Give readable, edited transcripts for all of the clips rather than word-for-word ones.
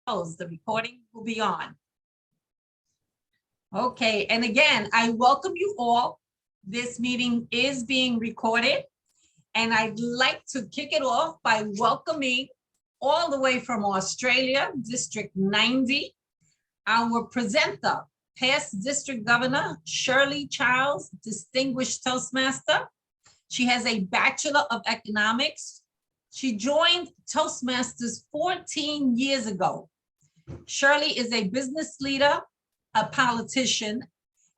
The recording will be on. Okay, and again, I welcome you all. This meeting is being recorded, and I'd like to kick it off by welcoming all the way from Australia, District 90, our presenter, past District Governor Shirley Charles, Distinguished Toastmaster. She has a Bachelor of Economics. She joined Toastmasters 14 years ago. Shirley is a business leader, a politician,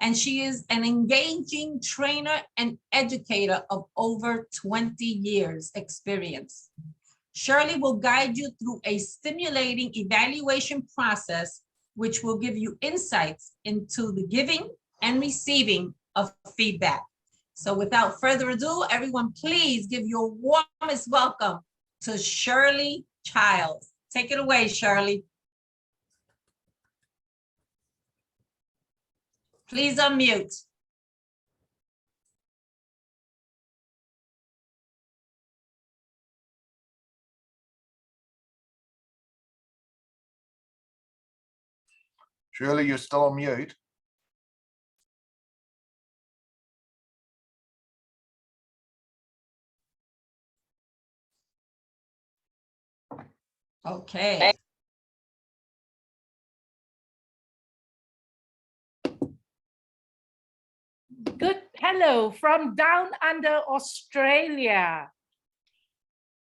and she is an engaging trainer and educator of over 20 years experience. Shirley will guide you through a stimulating evaluation process, which will give you insights into the giving and receiving of feedback. So without further ado, everyone, please give your warmest welcome to Shirley Childs. Take it away, Shirley. Please unmute. Shirley, you're still on mute. Okay. Good. Hello from down under Australia.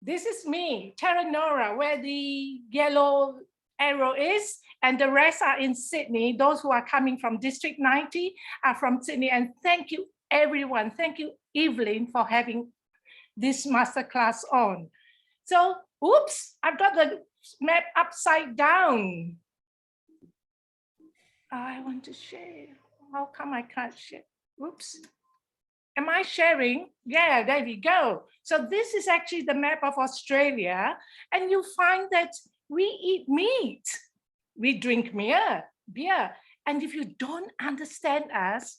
This is me, Terranora, where the yellow arrow is, and the rest are in Sydney. Those who are coming from District 90 are from Sydney. And thank you, everyone. Thank you, Evelyn, for having this masterclass on. So, oops, I've got the map upside down. I want to share. How come I can't share? Oops. Am I sharing? Yeah, there we go. So this is actually the map of Australia. And you find that we eat meat. We drink beer. And if you don't understand us,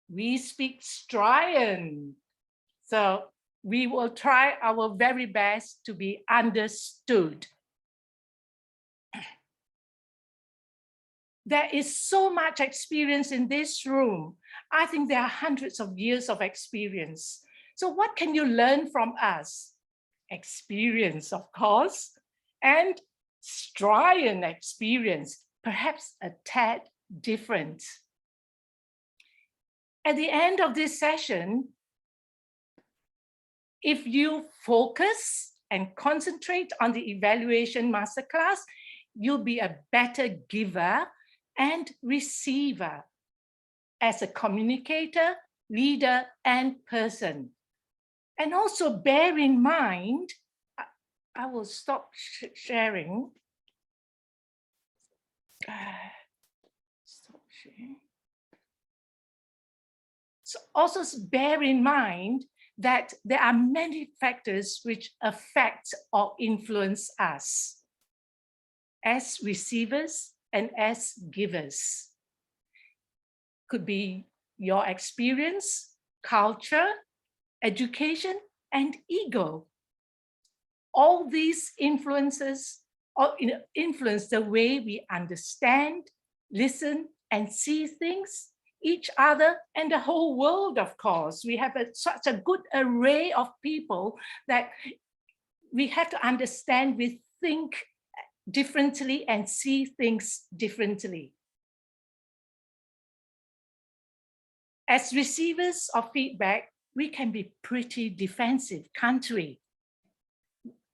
we speak Australian. So we will try our very best to be understood. There is so much experience in this room. I think there are hundreds of years of experience. So what can you learn from us? Experience, of course, and Australian experience, perhaps a tad different. At the end of this session, if you focus and concentrate on the evaluation masterclass, you'll be a better giver and receiver as a communicator, leader, and person. And also bear in mind, I will stop sharing. Stop sharing. So also bear in mind that there are many factors which affect or influence us as receivers and as givers. Could be your experience, culture, education, and ego. All these influences or influence the way we understand, listen, and see things, each other, and the whole world, of course. We have such a good array of people that we have to understand, we think differently and see things differently. As receivers of feedback, we can be pretty defensive, can't we?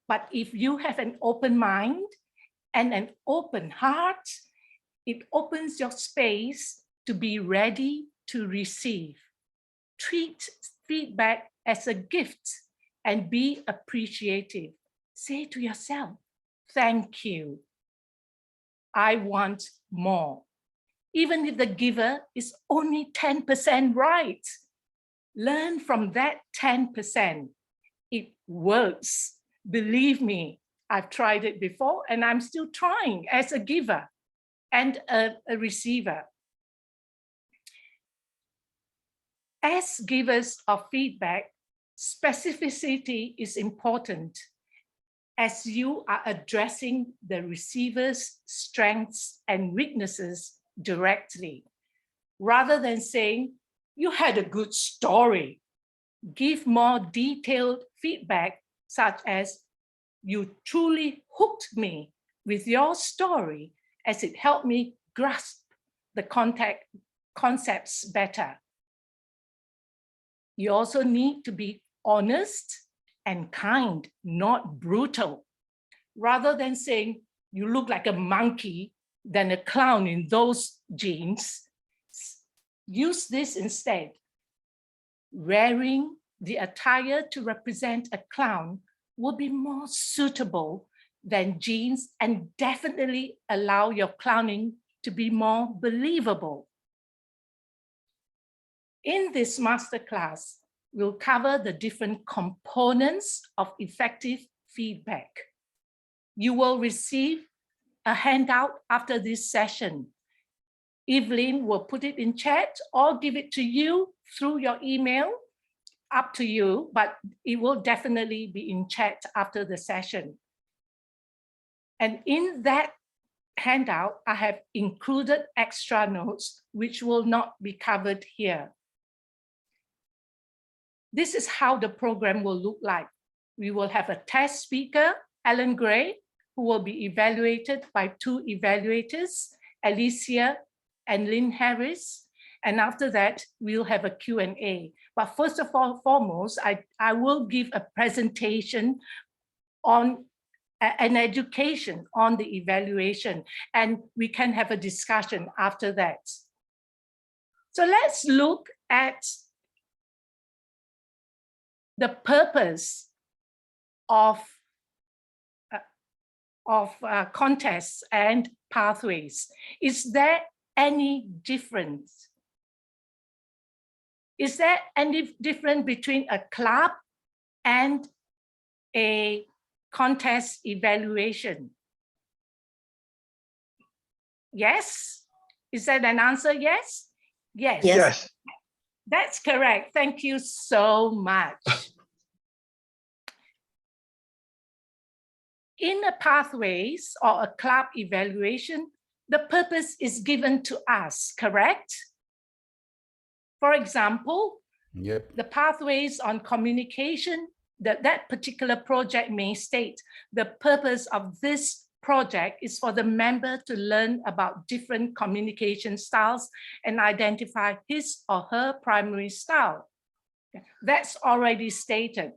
But if you have an open mind and an open heart, it opens your space to be ready to receive. Treat feedback as a gift and be appreciative. Say to yourself, thank you. I want more. Even if the giver is only 10% right, learn from that 10%. It works. Believe me, I've tried it before and I'm still trying as a giver and a receiver. As givers of feedback, specificity is important. as you are addressing the receiver's strengths and weaknesses directly, rather than saying, you had a good story. Give more detailed feedback, such as, you truly hooked me with your story as it helped me grasp the concepts better. You also need to be honest and kind, not brutal. Rather than saying, you look like a monkey than a clown in those jeans, use this instead. Wearing the attire to represent a clown will be more suitable than jeans and definitely allow your clowning to be more believable. In this masterclass, we'll cover the different components of effective feedback. You will receive a handout after this session. Evelyn will put it in chat or give it to you through your email, up to you, but it will definitely be in chat after the session. And in that handout, I have included extra notes, which will not be covered here. This is how the program will look like. We will have a test speaker, Alan Gray, who will be evaluated by 2 evaluators, Alicia and Lynn Harris. And after that, we'll have a Q&A. But first of all, foremost, I will give a presentation on an education on the evaluation, and we can have a discussion after that. So let's look at the purpose of contests and pathways. Is there any difference? Is there any difference between a club and a contest evaluation? Yes? Is that an answer? Yes? Yes. Yes. That's correct. Thank you so much. In a pathways or a club evaluation, the purpose is given to us, correct? For example, the pathways on communication, that particular project may state the purpose of this project is for the member to learn about different communication styles and identify his or her primary style. That's already stated.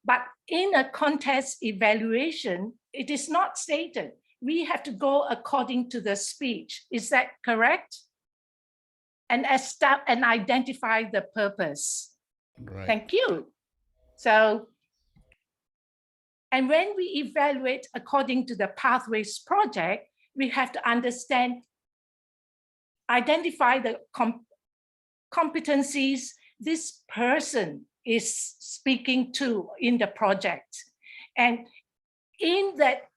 But in a contest evaluation, it is not stated. We have to go according to the speech. Is that correct? And identify the purpose. Right. Thank you. So, and when we evaluate according to the Pathways project, we have to understand, identify the competencies this person is speaking to in the project. And in that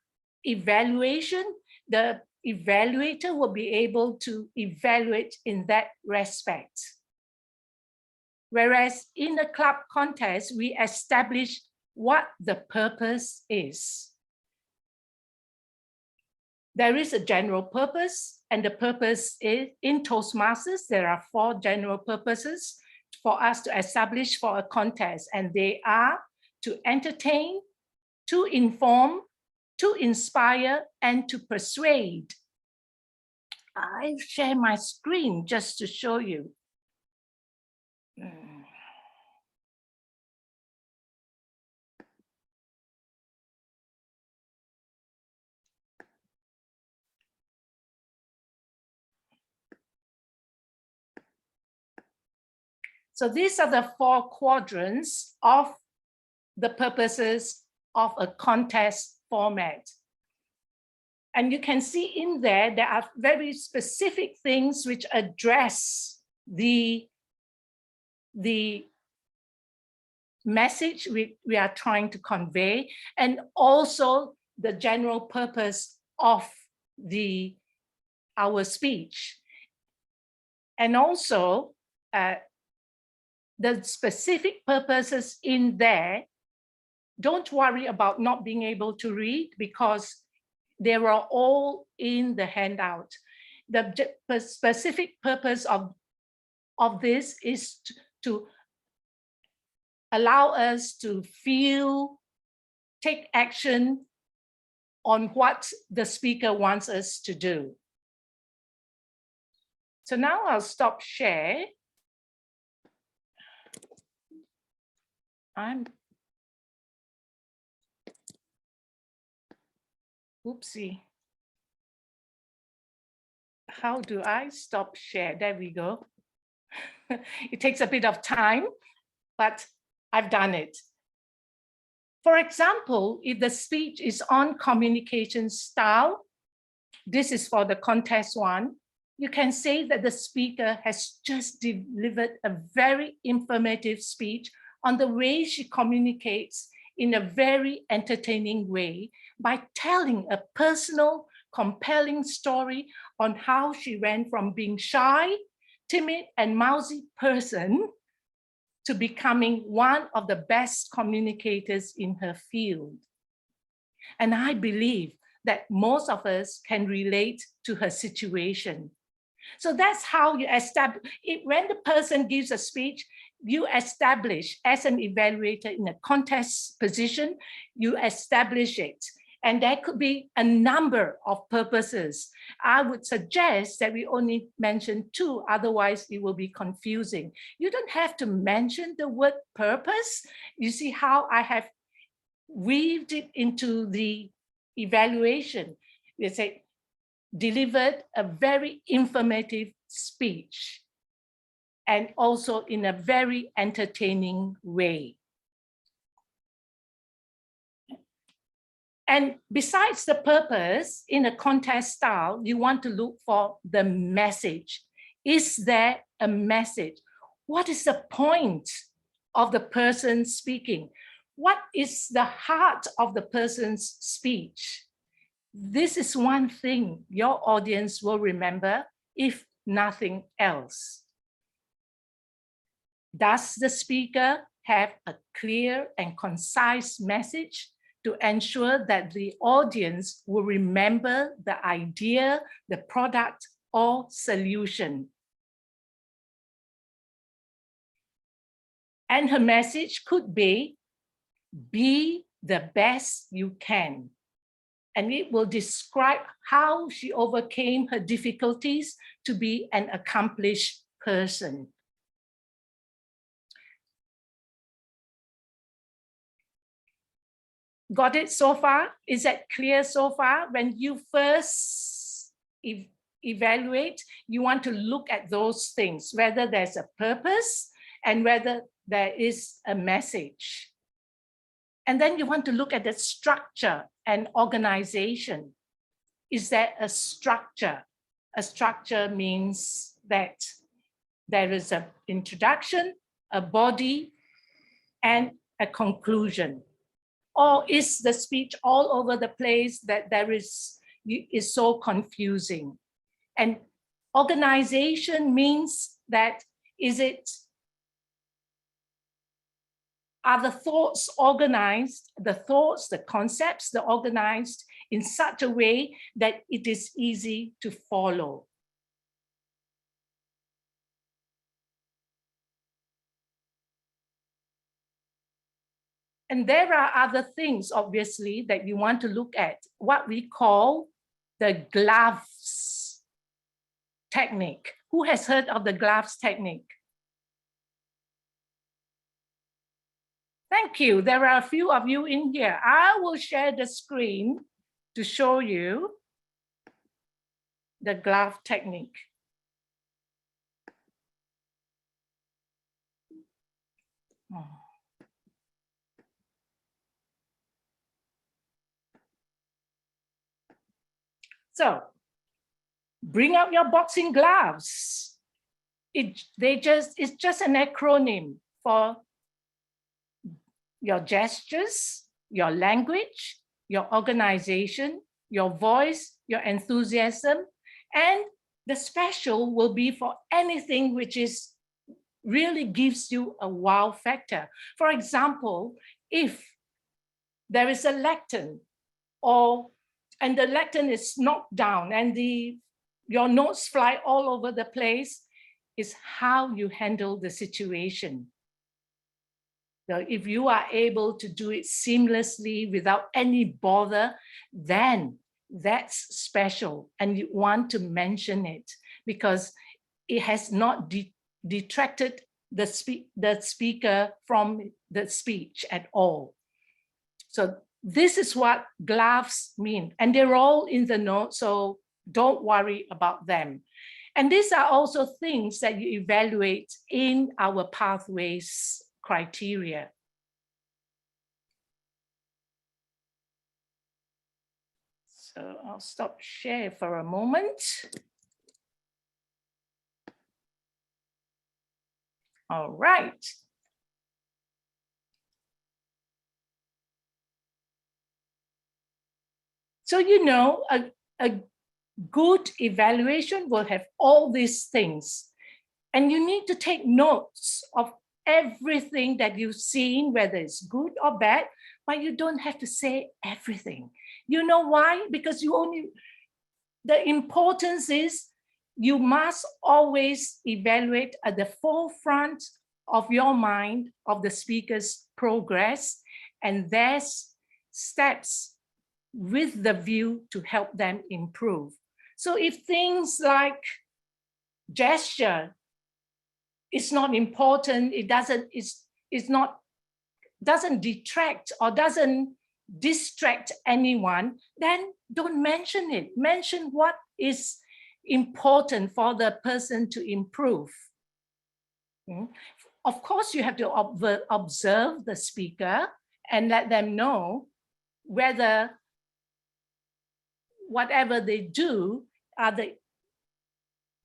evaluation, the evaluator will be able to evaluate in that respect. Whereas in a club contest, we establish what the purpose is. There is a general purpose, and the purpose is, in Toastmasters, there are 4 general purposes for us to establish for a contest, and they are to entertain, to inform, to inspire, and to persuade. I share my screen just to show you. So these are the 4 quadrants of the purposes of a contest format. And you can see in there, there are very specific things which address the message we are trying to convey, and also the general purpose of our speech. And also, the specific purposes in there Don't worry about not being able to read because they are all in the handout. The specific purpose of this is to allow us to feel, take action on what the speaker wants us to do. So now I'll stop share. Oopsie. How do I stop share? There we go. It takes a bit of time, but I've done it. For example, if the speech is on communication style, this is for the contest one, you can say that the speaker has just delivered a very informative speech on the way she communicates in a very entertaining way by telling a personal, compelling story on how she went from being shy, timid, and mousy person to becoming one of the best communicators in her field. And I believe that most of us can relate to her situation. So that's how you establish it. When the person gives a speech, you establish as an evaluator in a contest position, you establish it. And there could be a number of purposes. I would suggest that we only mention 2, otherwise it will be confusing. You don't have to mention the word purpose. You see how I have weaved it into the evaluation. You say, delivered a very informative speech and also in a very entertaining way. And besides the purpose, in a contest style, you want to look for the message. Is there a message? What is the point of the person speaking? What is the heart of the person's speech? This is one thing your audience will remember, if nothing else. Does the speaker have a clear and concise message to ensure that the audience will remember the idea, the product, or solution? And her message could be the best you can. And it will describe how she overcame her difficulties to be an accomplished person. Got it so far? Is that clear so far? When you first evaluate, you want to look at those things, whether there's a purpose and whether there is a message. And then you want to look at the structure and organization. Is there a structure? A structure means that there is an introduction, a body, and a conclusion. Or is the speech all over the place that there is so confusing? And organization means that are the thoughts organized, the thoughts, the concepts, they're organized in such a way that it is easy to follow. And there are other things, obviously, that you want to look at, what we call the gloves technique. Who has heard of the gloves technique? Thank you. There are a few of you in here. I will share the screen to show you the glove technique. Oh. So bring out your boxing gloves. It's just an acronym for your gestures, your language, your organization, your voice, your enthusiasm, and the special will be for anything which really gives you a wow factor. For example, if there is a lectern, and the lectern is knocked down and your notes fly all over the place, is how you handle the situation. So if you are able to do it seamlessly without any bother, then that's special, and you want to mention it because it has not detracted the speaker from the speech at all. So this is what gloves mean, and they're all in the note, so don't worry about them. And these are also things that you evaluate in our pathways criteria. So I'll stop share for a moment. All right. So, you know, a good evaluation will have all these things. And you need to take notes of everything that you've seen, whether it's good or bad, but you don't have to say everything. You know why? Because the importance is you must always evaluate at the forefront of your mind of the speaker's progress, and there's steps with the view to help them improve. So if things like gesture is not important, it doesn't detract or doesn't distract anyone, then don't mention it. Mention what is important for the person to improve. Of course, you have to observe the speaker and let them know whether whatever they do are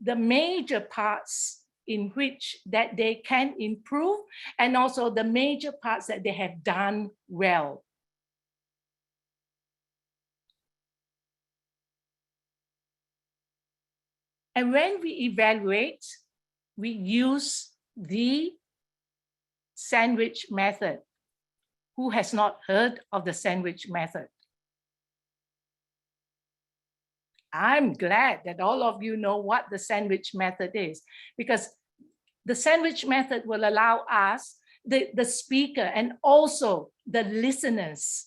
the major parts in which that they can improve, and also the major parts that they have done well. And when we evaluate, we use the sandwich method. Who has not heard of the sandwich method? I'm glad that all of you know what the sandwich method is, because the sandwich method will allow us, the speaker and also the listeners,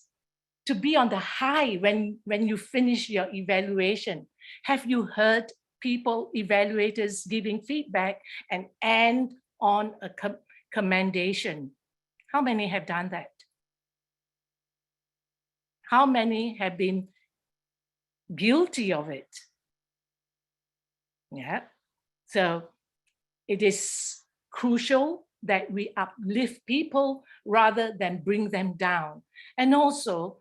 to be on the high when you finish your evaluation. Have you heard people, evaluators, giving feedback and end on a commendation? How many have done that? How many have been guilty of it? Yeah. So it is crucial that we uplift people rather than bring them down. And also,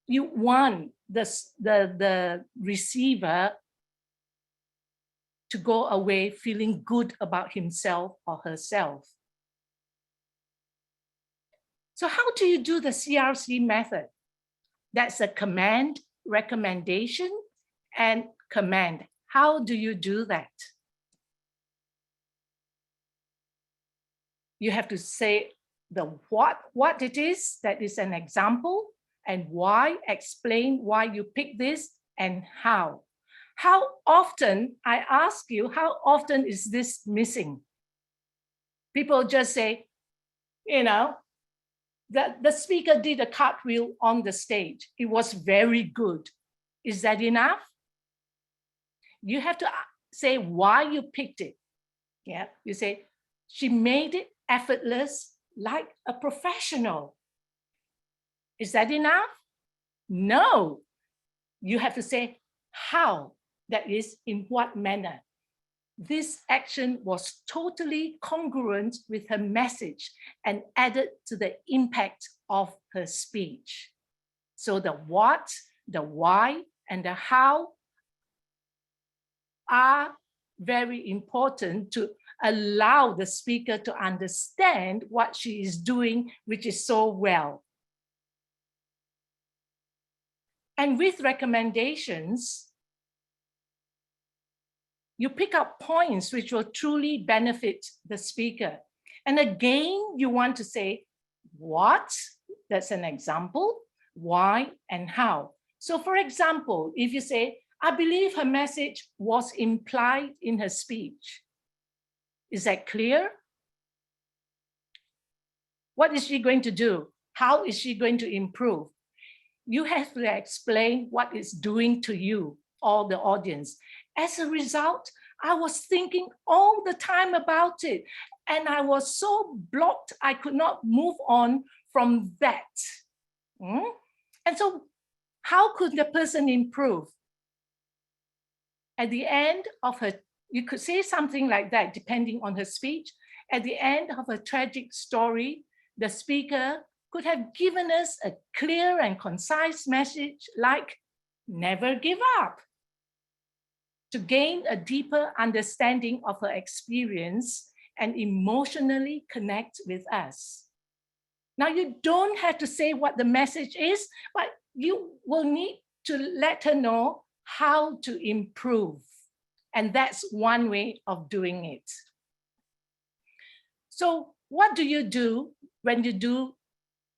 you want the receiver to go away feeling good about himself or herself. So how do you do the CRC method? That's a command, recommendation, and command. How do you do that? You have to say the what it is, that is an example, and why, explain why you pick this, and how. How often, I ask you, how often is this missing? People just say, you know, the speaker did a cartwheel on the stage. It was very good. Is that enough? You have to say why you picked it. Yeah, you say, she made it effortless like a professional. Is that enough? No. You have to say how, that is, in what manner. This action was totally congruent with her message and added to the impact of her speech. So the what, the why, and the how are very important to allow the speaker to understand what she is doing, which is so well. And with recommendations, you pick up points which will truly benefit the speaker. And again, you want to say what, that's an example, why and how. So for example, if you say, I believe her message was implied in her speech. Is that clear? What is she going to do? How is she going to improve? You have to explain what it's doing to you, or the audience. As a result, I was thinking all the time about it, and I was so blocked, I could not move on from that. And so how could the person improve? At the end of her, you could say something like that, depending on her speech. At the end of a tragic story, the speaker could have given us a clear and concise message like, never give up, to gain a deeper understanding of her experience and emotionally connect with us. Now, you don't have to say what the message is, but you will need to let her know how to improve. And that's one way of doing it. So what do you do when you do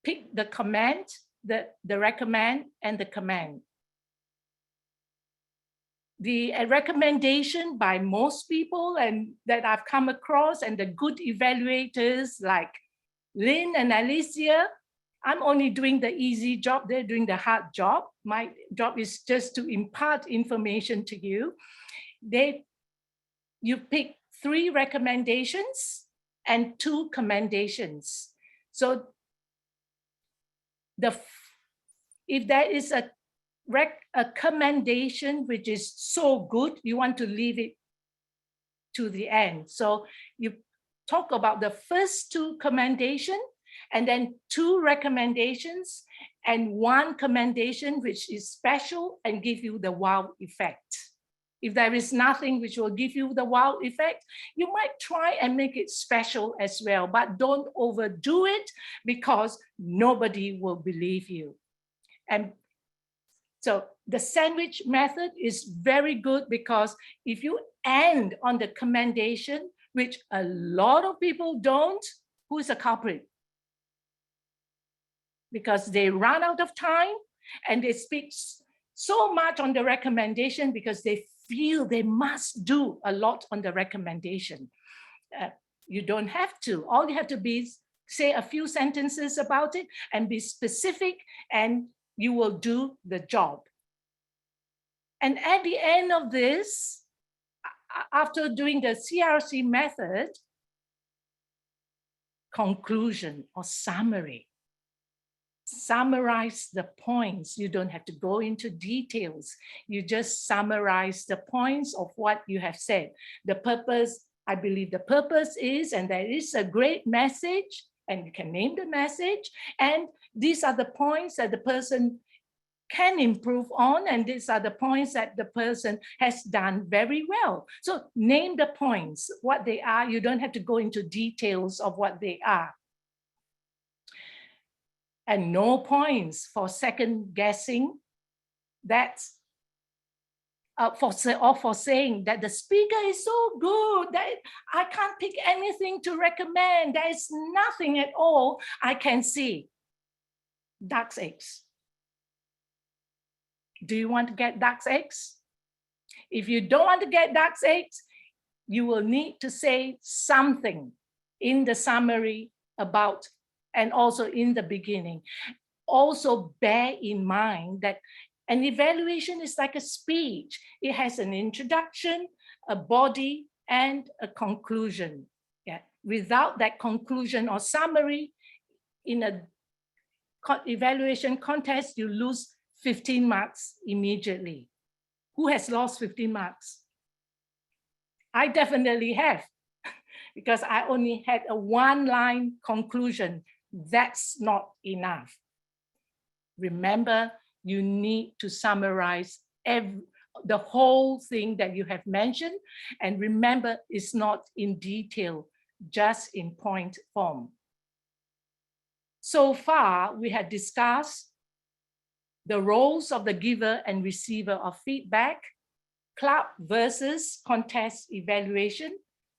pick the command, the recommend, and the command? The recommendation by most people and that I've come across, and the good evaluators like Lynn and Alicia, I'm only doing the easy job, they're doing the hard job. My job is just to impart information to you. You pick 3 recommendations and 2 commendations. So if there is a commendation which is so good, you want to leave it to the end. So you talk about the first 2 commendations, and then 2 recommendations and 1 commendation which is special and give you the wow effect. If there is nothing which will give you the wow effect, you might try and make it special as well, but don't overdo it because nobody will believe you. And so the sandwich method is very good because if you end on the commendation, which a lot of people don't, who is a culprit? Because they run out of time and they speak so much on the recommendation because they feel they must do a lot on the recommendation. You don't have to. All you have to be is say a few sentences about it and be specific, and you will do the job. And at the end of this, after doing the CRC method, conclusion or summary. Summarize the points. You don't have to go into details. You just summarize the points of what you have said. The purpose, I believe the purpose is, and there is a great message, and you can name the message, and these are the points that the person can improve on, and these are the points that the person has done very well. So name the points, what they are. You don't have to go into details of what they are. And no points for second guessing. That's for saying that the speaker is so good that I can't pick anything to recommend. There is nothing at all I can see. Duck's eggs. Do you want to get duck's eggs? If you don't want to get duck's eggs, you will need to say something in the summary about, and also in the beginning. Also bear in mind that an evaluation is like a speech. It has an introduction, a body, and a conclusion. Yeah. Without that conclusion or summary, in a evaluation contest, you lose 15 marks immediately. Who has lost 15 marks? I definitely have, because I only had a 1-line conclusion. That's not enough. Remember, you need to summarize the whole thing that you have mentioned. And remember, it's not in detail, just in point form. So far, we have discussed the roles of the giver and receiver of feedback, club versus contest evaluation,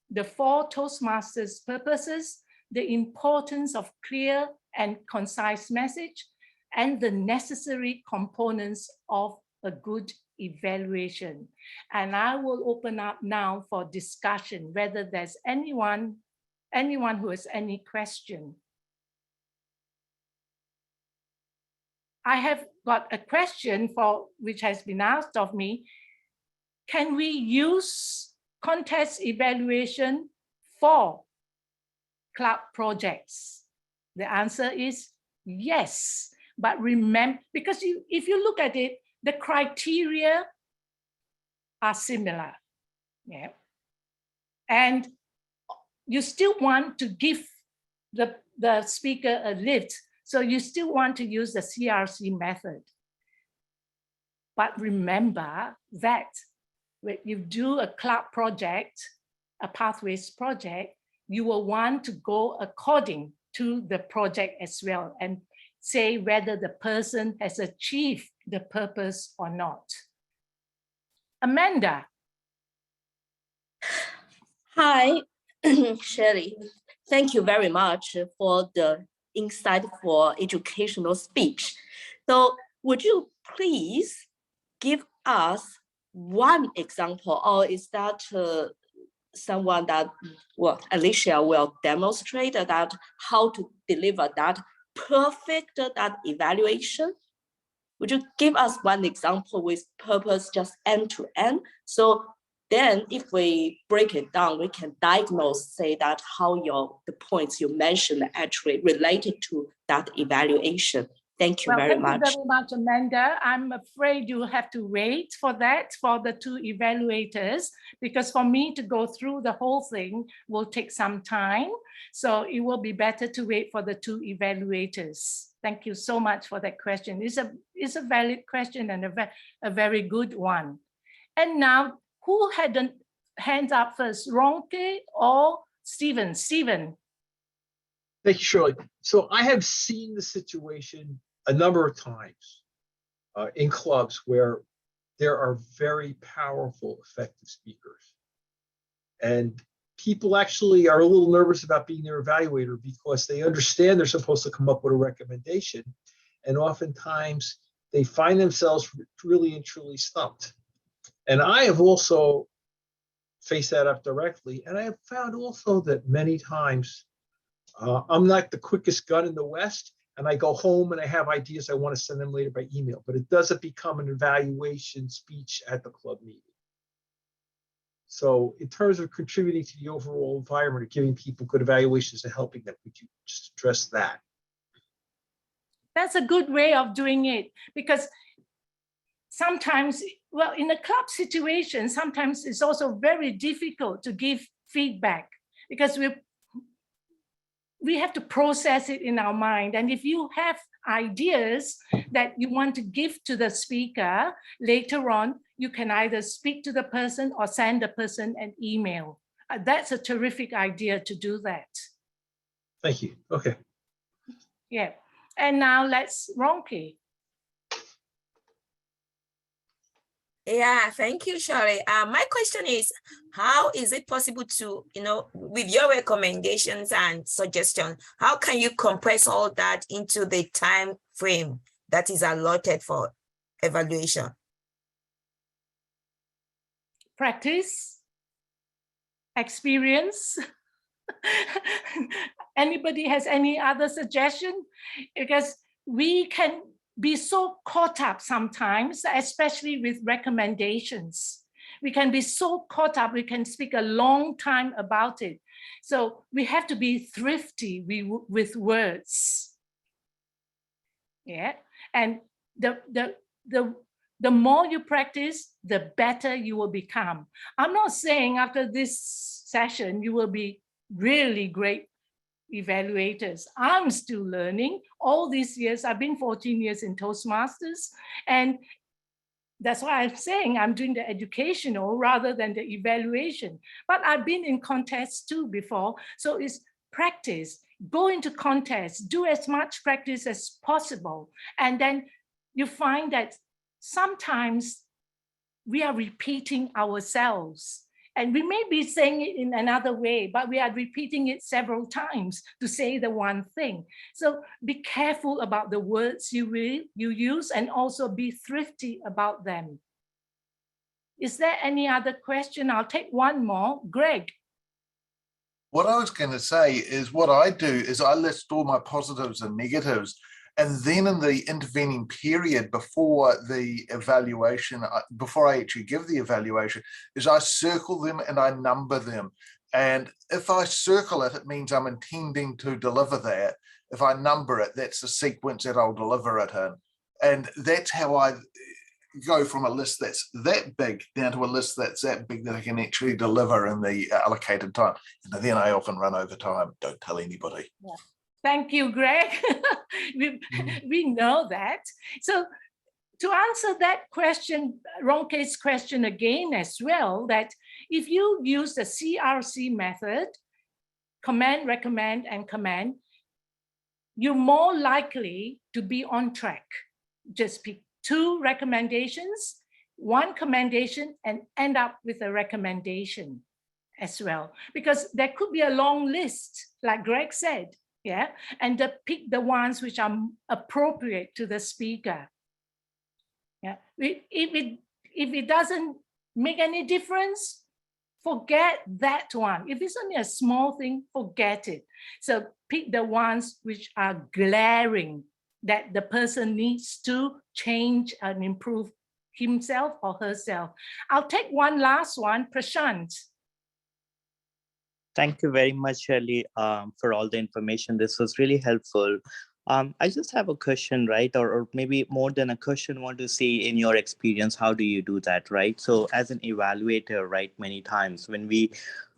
the 4 Toastmasters purposes, the importance of clear and concise message, and the necessary components of a good evaluation. And I will open up now for discussion, whether there's anyone who has any question. I have got a question which has been asked of me. Can we use contest evaluation for club projects? The answer is yes. But remember, because if you look at it, the criteria are similar. Yeah. And you still want to give the speaker a lift. So you still want to use the CRC method. But remember that when you do a club project, a pathways project, you will want to go according to the project as well and say whether the person has achieved the purpose or not. Amanda. Hi, Shirley. Thank you very much for the insightful educational speech. So would you please give us one example, or is that someone that, well, Alicia will demonstrate that how to deliver that perfect that evaluation? Would you give us one example with purpose just end to end? So then if we break it down, we can diagnose, say that how the points you mentioned actually related to that evaluation. Thank you very much. Thank you very much, Amanda. I'm afraid you have to wait for that for the two evaluators, because for me to go through the whole thing will take some time. So it will be better to wait for the two evaluators. Thank you so much for that question. It's a valid question and a very good one. And now, who had a hand up first, Ronke or Stephen? Stephen. Thank you, Shirley. So I have seen the situation a number of times in clubs where there are very powerful, effective speakers. And people actually are a little nervous about being their evaluator because they understand they're supposed to come up with a recommendation. And oftentimes they find themselves really and truly stumped. And I have also faced that up directly. And I have found also that many times I'm not the quickest gun in the West, and I go home and I have ideas I want to send them later by email, but it doesn't become an evaluation speech at the club meeting. So in terms of contributing to the overall environment of giving people good evaluations and helping them, would you just address that? That's a good way of doing it, because sometimes, well, in a club situation, sometimes it's also very difficult to give feedback because we have to process it in our mind. And if you have ideas that you want to give to the speaker later on, you can either speak to the person or send the person an email. That's a terrific idea to do that. Thank you. Okay. Yeah. And now let's Ronke. Yeah, thank you, Shirley. My question is, how is it possible to, with your recommendations and suggestions, how can you compress all that into the time frame that is allotted for evaluation? Practice, experience. Anybody has any other suggestion? Because we can be so caught up sometimes, especially with recommendations. We can be so caught up, we can speak a long time about it. So we have to be thrifty with words. Yeah, and the more you practice, the better you will become. I'm not saying after this session, you will be really great evaluators. I'm still learning. All these years, I've been 14 years in Toastmasters, and that's why I'm saying I'm doing the educational rather than the evaluation. But I've been in contests too before, so it's practice. Go into contests, do as much practice as possible, and then you find that sometimes we are repeating ourselves. And we may be saying it in another way, but we are repeating it several times to say the one thing. So be careful about the words you use, and also be thrifty about them. Is there any other question? I'll take one more. Greg. What I was going to say is what I do is I list all my positives and negatives. And then in the intervening period before the evaluation, before I actually give the evaluation, is I circle them and I number them. And if I circle it, it means I'm intending to deliver that. If I number it, that's the sequence that I'll deliver it in. And that's how I go from a list that's that big down to a list that's that big that I can actually deliver in the allocated time. And then I often run over time. Don't tell anybody. Yeah. Thank you, Greg. we know that. So to answer that question, Ronke's question again as well, that if you use the CRC method, command, recommend, and command, you're more likely to be on track. Just pick 2 recommendations, 1 commendation, and end up with a recommendation as well. Because there could be a long list, like Greg said, yeah, and pick the ones which are appropriate to the speaker. Yeah, if it doesn't make any difference, forget that one. If it's only a small thing, forget it. So pick the ones which are glaring, that the person needs to change and improve himself or herself. I'll take one last one, Prashant. Thank you very much, Shirley, for all the information. This was really helpful. I just have a question, right? Or maybe more than a question, want to see in your experience, how do you do that, right? So as an evaluator, right, many times when we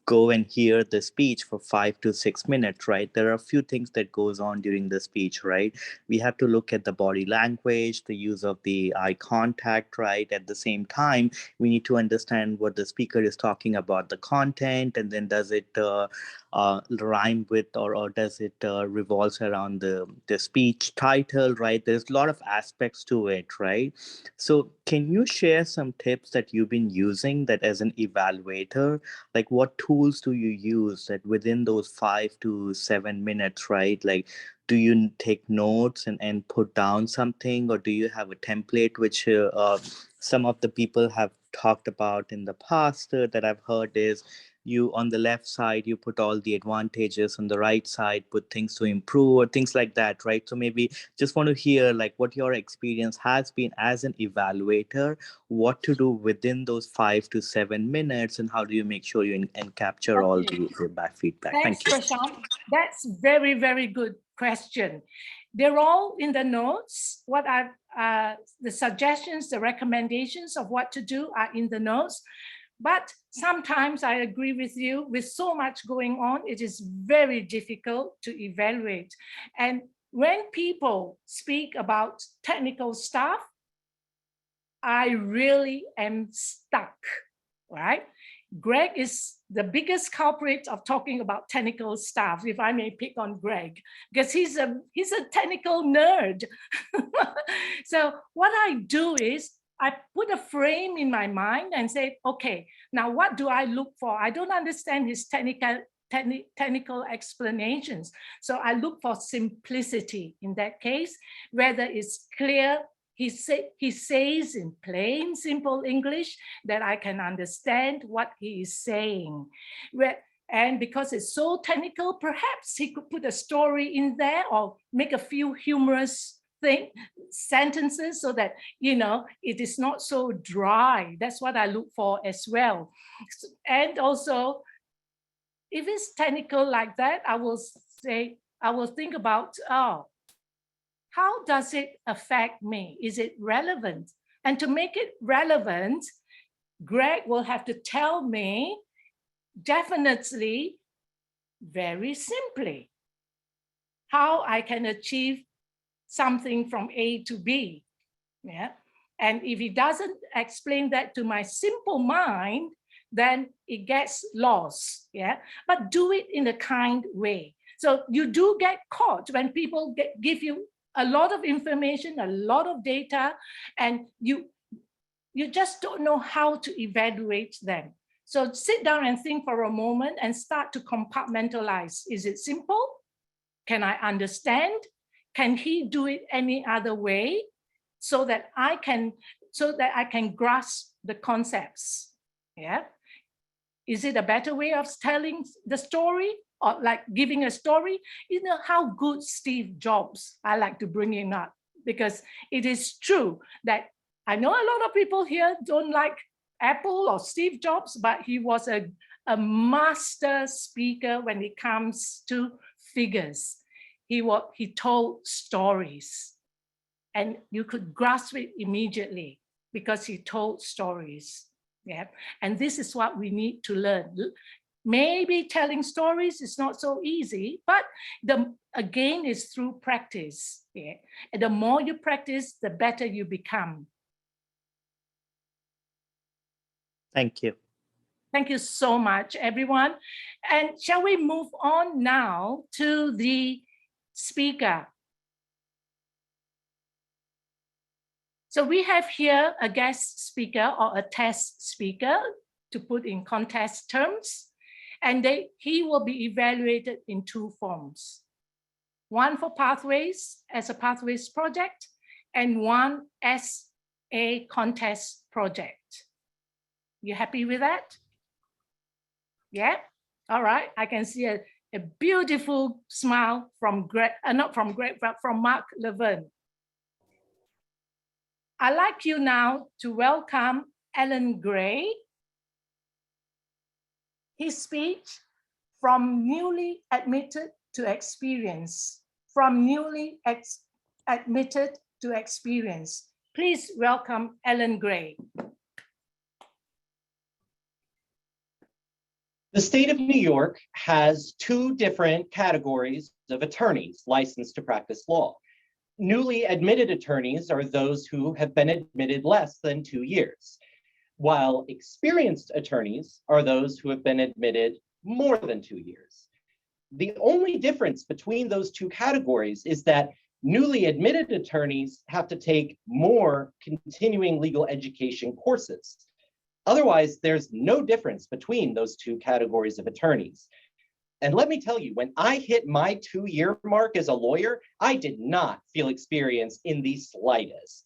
go and hear the speech for 5 to 6 minutes, right? There are a few things that goes on during the speech, right? We have to look at the body language, the use of the eye contact, right? At the same time, we need to understand what the speaker is talking about, the content, and then does it rhyme with, or does it revolves around the speech title, right? There's a lot of aspects to it, right? So can you share some tips that you've been using that as an evaluator, like what tools do you use that within those 5 to 7 minutes, right? Like, do you take notes and put down something, or do you have a template which some of the people have talked about in the past that I've heard is you on the left side, you put all the advantages, on the right side, put things to improve or things like that, right? So maybe just want to hear like what your experience has been as an evaluator, what to do within those 5 to 7 minutes, and how do you make sure you and capture all the back feedback. Thanks, Thank you. Prashant. That's very, very good question. They're all in the notes. What I've, the suggestions, the recommendations of what to do are in the notes. But sometimes I agree with you, with so much going on, it is very difficult to evaluate. And when people speak about technical stuff, I really am stuck, right? Greg is the biggest culprit of talking about technical stuff, if I may pick on Greg, because he's a technical nerd. So what I do is I put a frame in my mind and say, okay, now what do I look for? I don't understand his technical explanations. So I look for simplicity in that case, whether it's clear. He says in plain, simple English that I can understand what he is saying. And because it's so technical, perhaps he could put a story in there or make a few humorous sentences so that, you know, it is not so dry. That's what I look for as well. And also, if it's technical like that, I will think about, oh, how does it affect me? Is it relevant? And to make it relevant, Greg will have to tell me definitely, very simply, how I can achieve something from A to B. Yeah. And if he doesn't explain that to my simple mind, then it gets lost. Yeah. But do it in a kind way. So you do get caught when people give you a lot of information, a lot of data, and you just don't know how to evaluate them. So sit down and think for a moment and start to compartmentalize. Is it simple? Can I understand? Can he do it any other way so that I can grasp the concepts? Yeah. Is it a better way of telling the story or like giving a story? You know how good Steve Jobs, I like to bring him up because it is true that I know a lot of people here don't like Apple or Steve Jobs, but he was a master speaker when it comes to figures. He told stories and you could grasp it immediately because he told stories. Yeah, and this is what we need to learn. Maybe telling stories is not so easy, but again is through practice. Yeah, and the more you practice, the better you become. Thank you. Thank you so much, everyone. And shall we move on now to the speaker? So we have here a guest speaker or a test speaker, to put in contest terms, and he will be evaluated in two forms. One for pathways as a pathways project, and one as a contest project. You happy with that? Yeah? All right, I can see a beautiful smile from from Mark Levin. I'd like you now to welcome Alan Gray. His speech, From Newly Admitted to Experience. From Newly Admitted to Experience. Please welcome Alan Gray. The state of New York has two different categories of attorneys licensed to practice law. Newly admitted attorneys are those who have been admitted less than 2 years, while experienced attorneys are those who have been admitted more than 2 years. The only difference between those two categories is that newly admitted attorneys have to take more continuing legal education courses. Otherwise, there's no difference between those two categories of attorneys. And let me tell you, when I hit my 2-year mark as a lawyer, I did not feel experience in the slightest.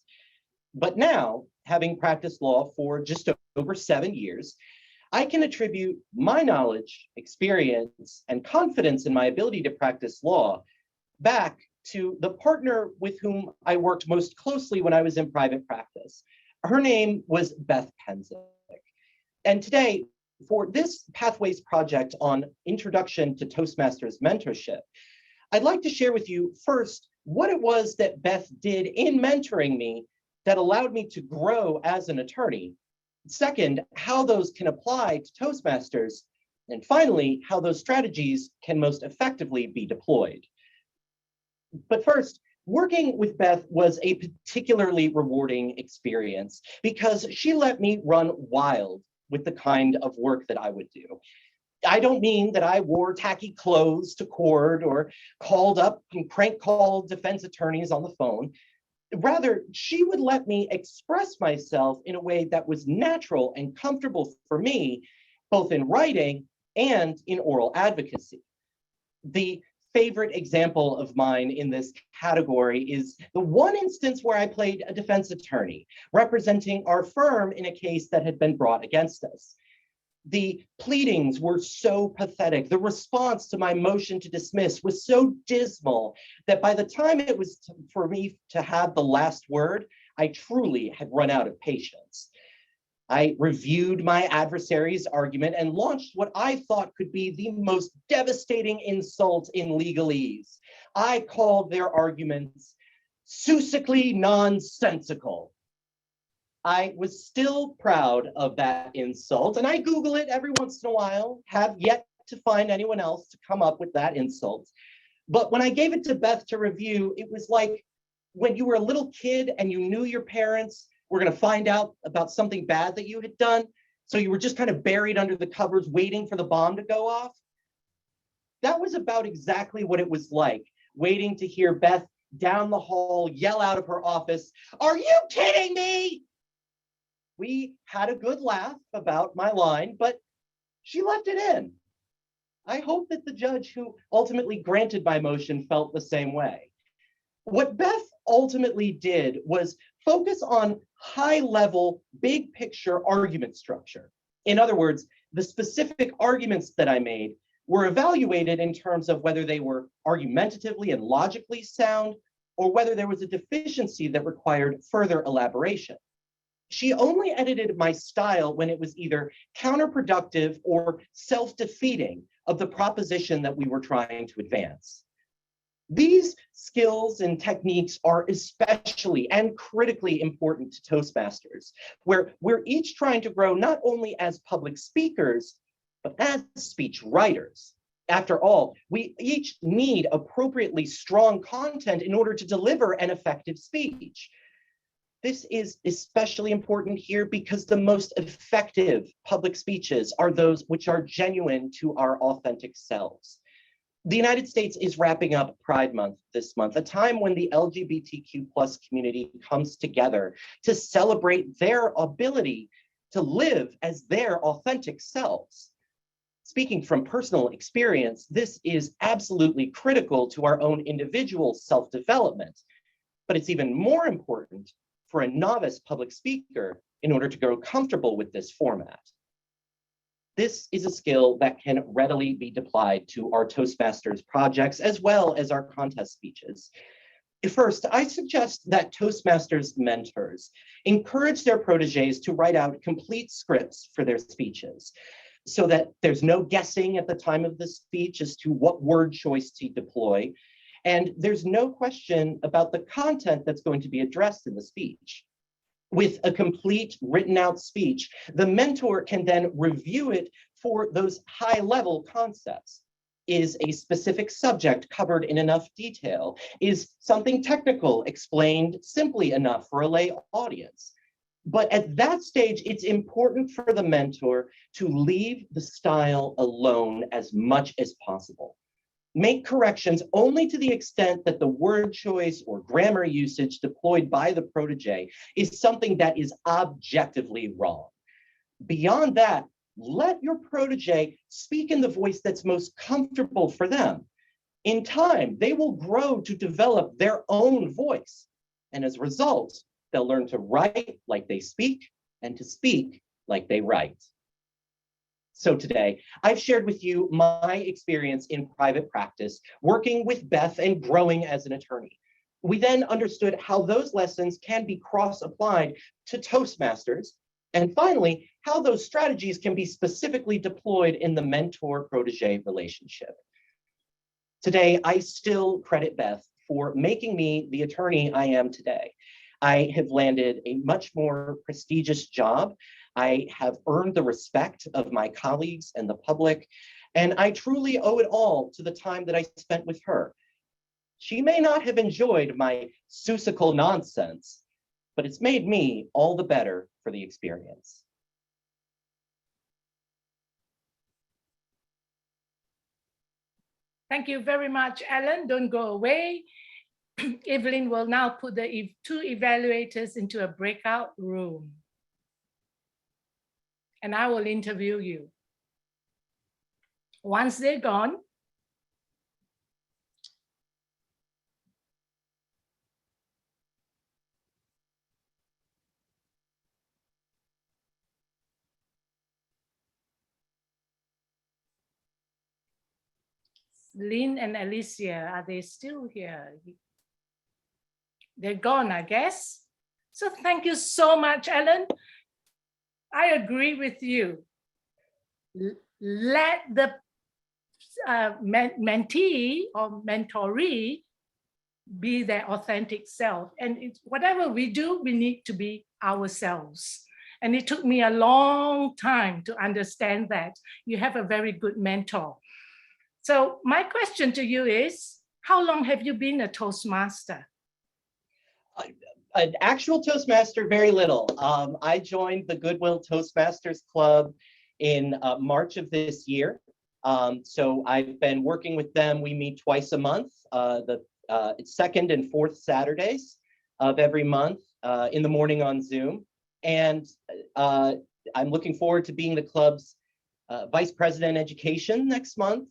But now, having practiced law for just over 7 years, I can attribute my knowledge, experience, and confidence in my ability to practice law back to the partner with whom I worked most closely when I was in private practice. Her name was Beth Penzick. And today, for this Pathways project on Introduction to Toastmasters Mentorship, I'd like to share with you first what it was that Beth did in mentoring me that allowed me to grow as an attorney. Second, how those can apply to Toastmasters. And finally, how those strategies can most effectively be deployed. But first, working with Beth was a particularly rewarding experience because she let me run wild with the kind of work that I would do. I don't mean that I wore tacky clothes to court or called up and prank called defense attorneys on the phone. Rather, she would let me express myself in a way that was natural and comfortable for me, both in writing and in oral advocacy. The favorite example of mine in this category is the one instance where I played a defense attorney representing our firm in a case that had been brought against us. The pleadings were so pathetic. The response to my motion to dismiss was so dismal that by the time it was for me to have the last word, I truly had run out of patience. I reviewed my adversary's argument and launched what I thought could be the most devastating insult in legalese. I called their arguments susically nonsensical. I was still proud of that insult, and I Google it every once in a while, have yet to find anyone else to come up with that insult. But when I gave it to Beth to review, it was like when you were a little kid and you knew your parents were going to find out about something bad that you had done, so you were just kind of buried under the covers waiting for the bomb to go off. That was about exactly what it was like, waiting to hear Beth down the hall yell out of her office, "Are you kidding me?" We had a good laugh about my line, but she left it in. I hope that the judge who ultimately granted my motion felt the same way. What Beth ultimately did was focus on high-level, big picture argument structure. In other words, the specific arguments that I made were evaluated in terms of whether they were argumentatively and logically sound, or whether there was a deficiency that required further elaboration. She only edited my style when it was either counterproductive or self-defeating of the proposition that we were trying to advance. These skills and techniques are especially and critically important to Toastmasters, where we're each trying to grow not only as public speakers, but as speech writers. After all, we each need appropriately strong content in order to deliver an effective speech. This is especially important here because the most effective public speeches are those which are genuine to our authentic selves. The United States is wrapping up Pride Month this month, a time when the LGBTQ+ community comes together to celebrate their ability to live as their authentic selves. Speaking from personal experience, this is absolutely critical to our own individual self-development, but it's even more important for a novice public speaker in order to grow comfortable with this format. This is a skill that can readily be applied to our Toastmasters projects as well as our contest speeches. First, I suggest that Toastmasters mentors encourage their proteges to write out complete scripts for their speeches so that there's no guessing at the time of the speech as to what word choice to deploy, and there's no question about the content that's going to be addressed in the speech. With a complete written out speech, the mentor can then review it for those high-level concepts. Is a specific subject covered in enough detail? Is something technical explained simply enough for a lay audience? But at that stage, it's important for the mentor to leave the style alone as much as possible. Make corrections only to the extent that the word choice or grammar usage deployed by the protege is something that is objectively wrong. Beyond that, let your protege speak in the voice that's most comfortable for them. In time, they will grow to develop their own voice. And as a result, they'll learn to write like they speak and to speak like they write. So today, I've shared with you my experience in private practice, working with Beth and growing as an attorney. We then understood how those lessons can be cross-applied to Toastmasters, and finally, how those strategies can be specifically deployed in the mentor-protege relationship. Today, I still credit Beth for making me the attorney I am today. I have landed a much more prestigious job. I have earned the respect of my colleagues and the public, and I truly owe it all to the time that I spent with her. She may not have enjoyed my Seussical nonsense, but it's made me all the better for the experience. Thank you very much, Alan. Don't go away. Evelyn will now put the two evaluators into a breakout room, and I will interview you. Once they're gone, Lynn and Alicia, are they still here? They're gone, I guess. So thank you so much, Ellen. I agree with you. Let the mentee or mentoree be their authentic self. And whatever we do, we need to be ourselves. And it took me a long time to understand that. You have a very good mentor. So my question to you is, how long have you been a Toastmaster? An actual Toastmaster, very little. I joined the Goodwill Toastmasters Club in March of this year. So I've been working with them. We meet twice a month, the second and fourth Saturdays of every month in the morning on Zoom. And I'm looking forward to being the club's vice president education next month.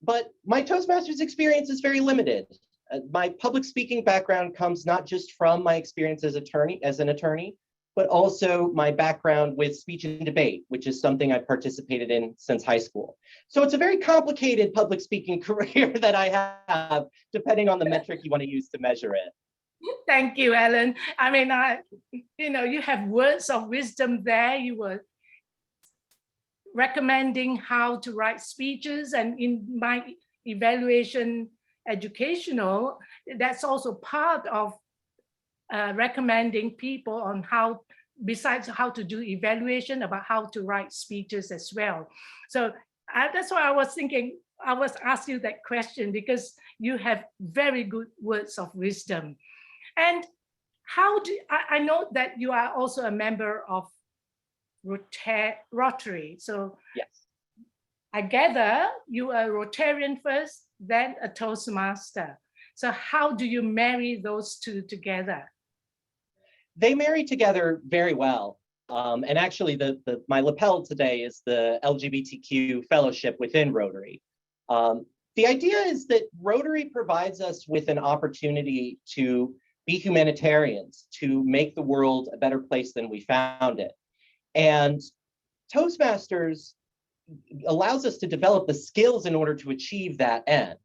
But my Toastmasters experience is very limited. My public speaking background comes not just from my experience as an attorney, but also my background with speech and debate, which is something I participated in since high school. So it's a very complicated public speaking career that I have, depending on the metric you want to use to measure it. Thank you, Ellen. I mean, you have words of wisdom there. You were recommending how to write speeches, and in my evaluation educational, that's also part of recommending people on how, besides how to do evaluation, about how to write speeches as well. So that's why I was thinking, I was asking you that question, because you have very good words of wisdom. And how do I know that you are also a member of Rotary? So yes, I gather you are a Rotarian first, then a Toastmaster. So how do you marry those two together? They marry together very well. And actually, my lapel today is the LGBTQ fellowship within Rotary. The idea is that Rotary provides us with an opportunity to be humanitarians, to make the world a better place than we found it. And Toastmasters allows us to develop the skills in order to achieve that end.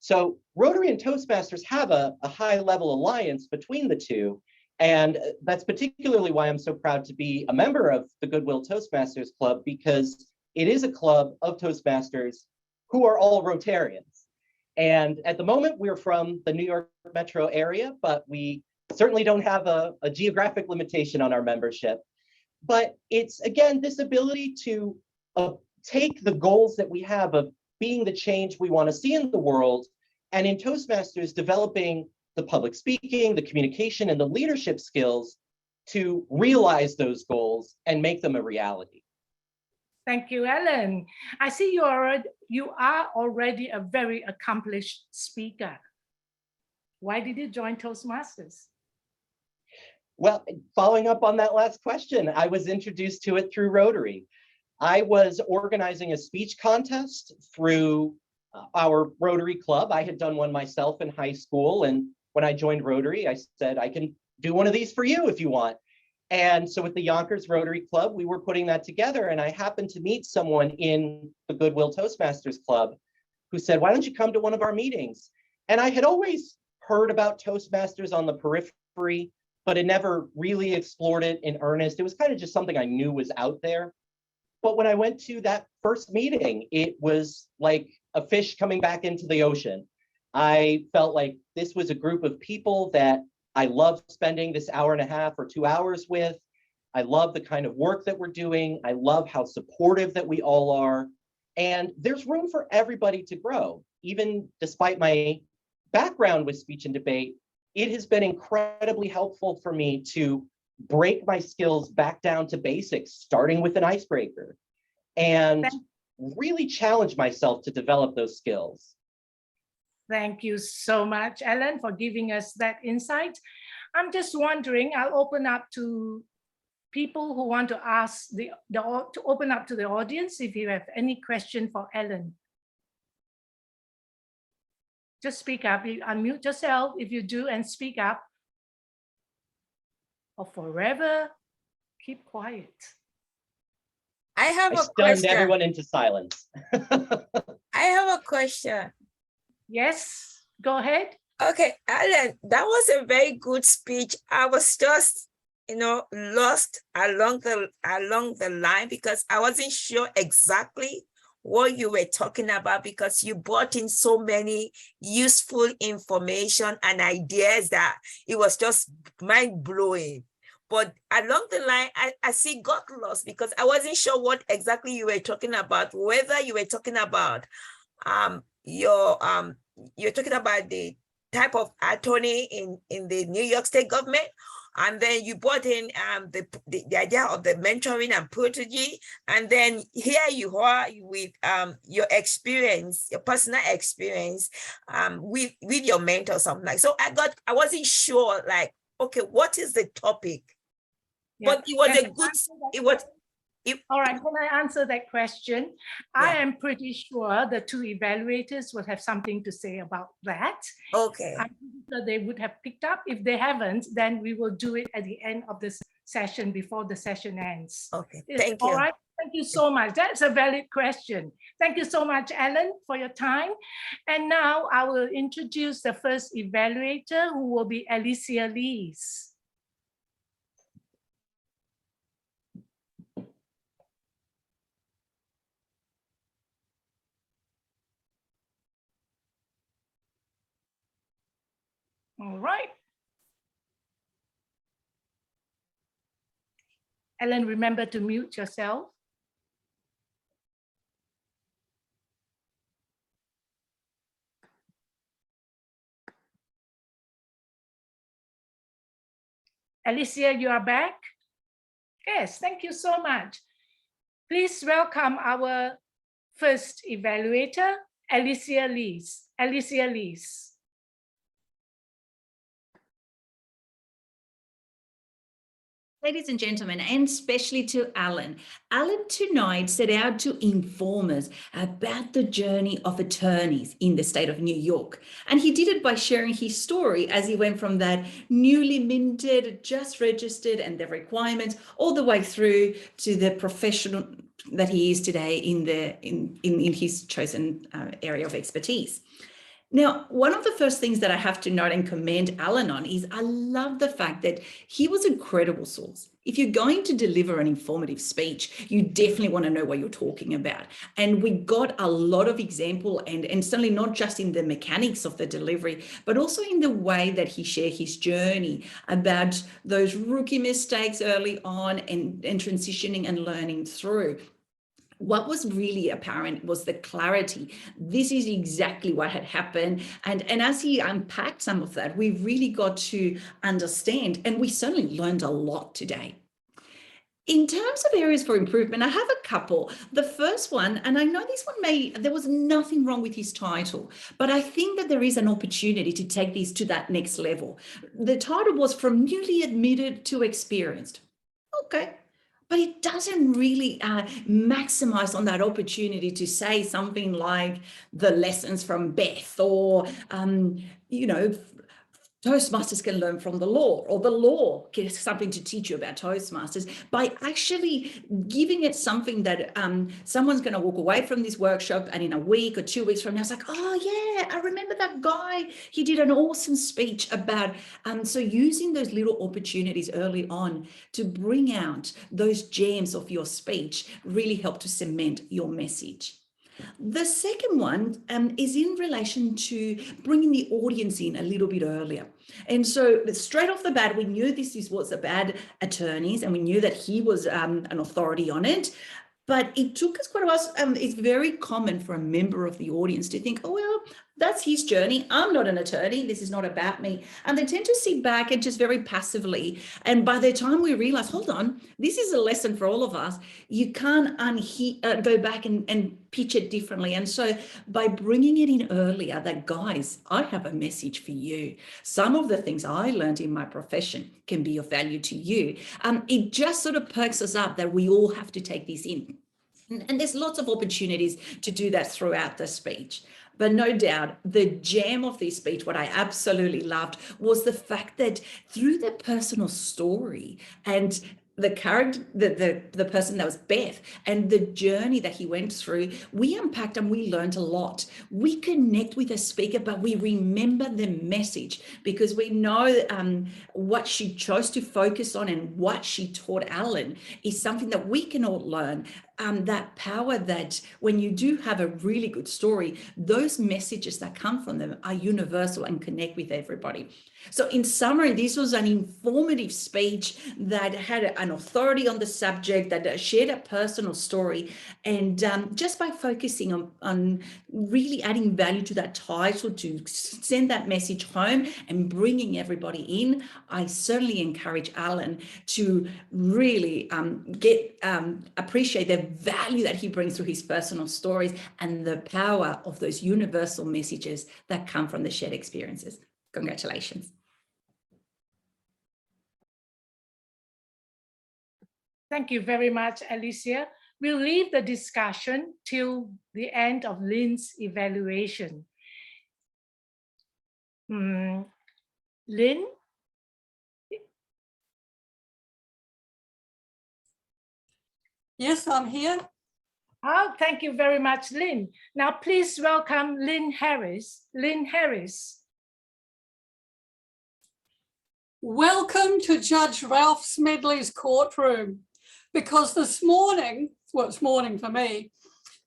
So Rotary and Toastmasters have a high-level alliance between the two. And that's particularly why I'm so proud to be a member of the Goodwill Toastmasters Club, because it is a club of Toastmasters who are all Rotarians. And at the moment, we're from the New York metro area, but we certainly don't have a geographic limitation on our membership. But it's, again, this ability to take the goals that we have of being the change we want to see in the world, and in Toastmasters, developing the public speaking, the communication, and the leadership skills to realize those goals and make them a reality. Thank you, Ellen. I see you are already a very accomplished speaker. Why did you join Toastmasters? Well, following up on that last question, I was introduced to it through Rotary. I was organizing a speech contest through our Rotary Club. I had done one myself in high school, and when I joined Rotary, I said, I can do one of these for you if you want. And so with the Yonkers Rotary Club, we were putting that together, and I happened to meet someone in the Goodwill Toastmasters Club who said, why don't you come to one of our meetings? And I had always heard about Toastmasters on the periphery, but had never really explored it in earnest. It was kind of just something I knew was out there. But when I went to that first meeting, it was like a fish coming back into the ocean. I felt like this was a group of people that I love spending this hour and a half or 2 hours with. I love the kind of work that we're doing. I love how supportive that we all are. And there's room for everybody to grow. Even despite my background with speech and debate, it has been incredibly helpful for me to break my skills back down to basics, starting with an icebreaker, and really challenge myself to develop those skills. Thank you so much, Ellen, for giving us that insight. I'm just wondering, I'll open up to people who want to ask to open up to the audience if you have any question for Ellen. Just speak up, you unmute yourself if you do and speak up, or forever keep quiet. I have I a stunned question. everyone into silence. I have a question. Yes, go ahead. Okay, Alan, that was a very good speech. I was just, lost along the line because I wasn't sure exactly what you were talking about, because you brought in so many useful information and ideas that it was just mind-blowing. But along the line, I got lost because I wasn't sure what exactly you were talking about, whether you were talking about you're talking about the type of attorney in the New York State government, and then you brought in the idea of the mentoring and protege, and then here you are with your experience, your personal experience with your mentor, something like. So I wasn't sure, like, okay, what is the topic? Yeah. But it was All right, can I answer that question? I am pretty sure the two evaluators will have something to say about that. Okay. I'm sure they would have picked up. If they haven't, then we will do it at the end of this session before the session ends. Okay. Is- Thank All you. right. Thank you so much. That's a valid question. Thank you so much, Ellen, for your time. And now I will introduce the first evaluator, who will be Alicia Lees. All right. Ellen, remember to mute yourself. Alicia, you are back? Yes, thank you so much. Please welcome our first evaluator, Alicia Lees. Alicia Lees. Ladies and gentlemen, and especially to Alan. Alan tonight set out to inform us about the journey of attorneys in the state of New York. And he did it by sharing his story as he went from that newly minted, just registered and the requirements all the way through to the professional that he is today in his chosen area of expertise. Now, one of the first things that I have to note and commend Alan on is I love the fact that he was a credible source. If you're going to deliver an informative speech, you definitely want to know what you're talking about. And we got a lot of example and certainly not just in the mechanics of the delivery, but also in the way that he shared his journey about those rookie mistakes early on and transitioning and learning through. What was really apparent was the clarity. This is exactly what had happened. And as he unpacked some of that, we really got to understand, and we certainly learned a lot today. In terms of areas for improvement, I have a couple. The first one, and I know this one there was nothing wrong with his title, but I think that there is an opportunity to take this to that next level. The title was From Newly Admitted to Experienced. Okay. But it doesn't really maximize on that opportunity to say something like the lessons from Beth or, Toastmasters can learn from the law, or the law has something to teach you about Toastmasters, by actually giving it something that someone's going to walk away from this workshop and in a week or 2 weeks from now, it's like, oh yeah, I remember that guy. He did an awesome speech about, so using those little opportunities early on to bring out those gems of your speech really help to cement your message. The second one is in relation to bringing the audience in a little bit earlier. And so straight off the bat, we knew this was about attorneys and we knew that he was an authority on it. But it took us quite a while. It's very common for a member of the audience to think, oh, well, that's his journey. I'm not an attorney. This is not about me. And they tend to sit back and just very passively. And by the time we realize, hold on, this is a lesson for all of us. You can't go back and pitch it differently. And so by bringing it in earlier, that guys, I have a message for you. Some of the things I learned in my profession can be of value to you. It just sort of perks us up that we all have to take this in. And there's lots of opportunities to do that throughout the speech. But no doubt, the gem of this speech, what I absolutely loved, was the fact that through the personal story and the character, the person that was Beth, and the journey that he went through, we unpacked and we learned a lot. We connect with the speaker, but we remember the message because we know what she chose to focus on and what she taught Alan is something that we can all learn. That power that when you do have a really good story, those messages that come from them are universal and connect with everybody. So in summary, this was an informative speech that had an authority on the subject, that shared a personal story. And just by focusing on really adding value to that title, to send that message home and bringing everybody in, I certainly encourage Alan to really appreciate the value that he brings through his personal stories and the power of those universal messages that come from the shared experiences. Congratulations. Thank you very much, Alicia. We'll leave the discussion till the end of Lynn's evaluation. Lynn? Yes, I'm here. Oh, thank you very much, Lynn. Now, please welcome Lynn Harris. Lynn Harris. Welcome to Judge Ralph Smedley's courtroom. Because this morning, well, it's morning for me,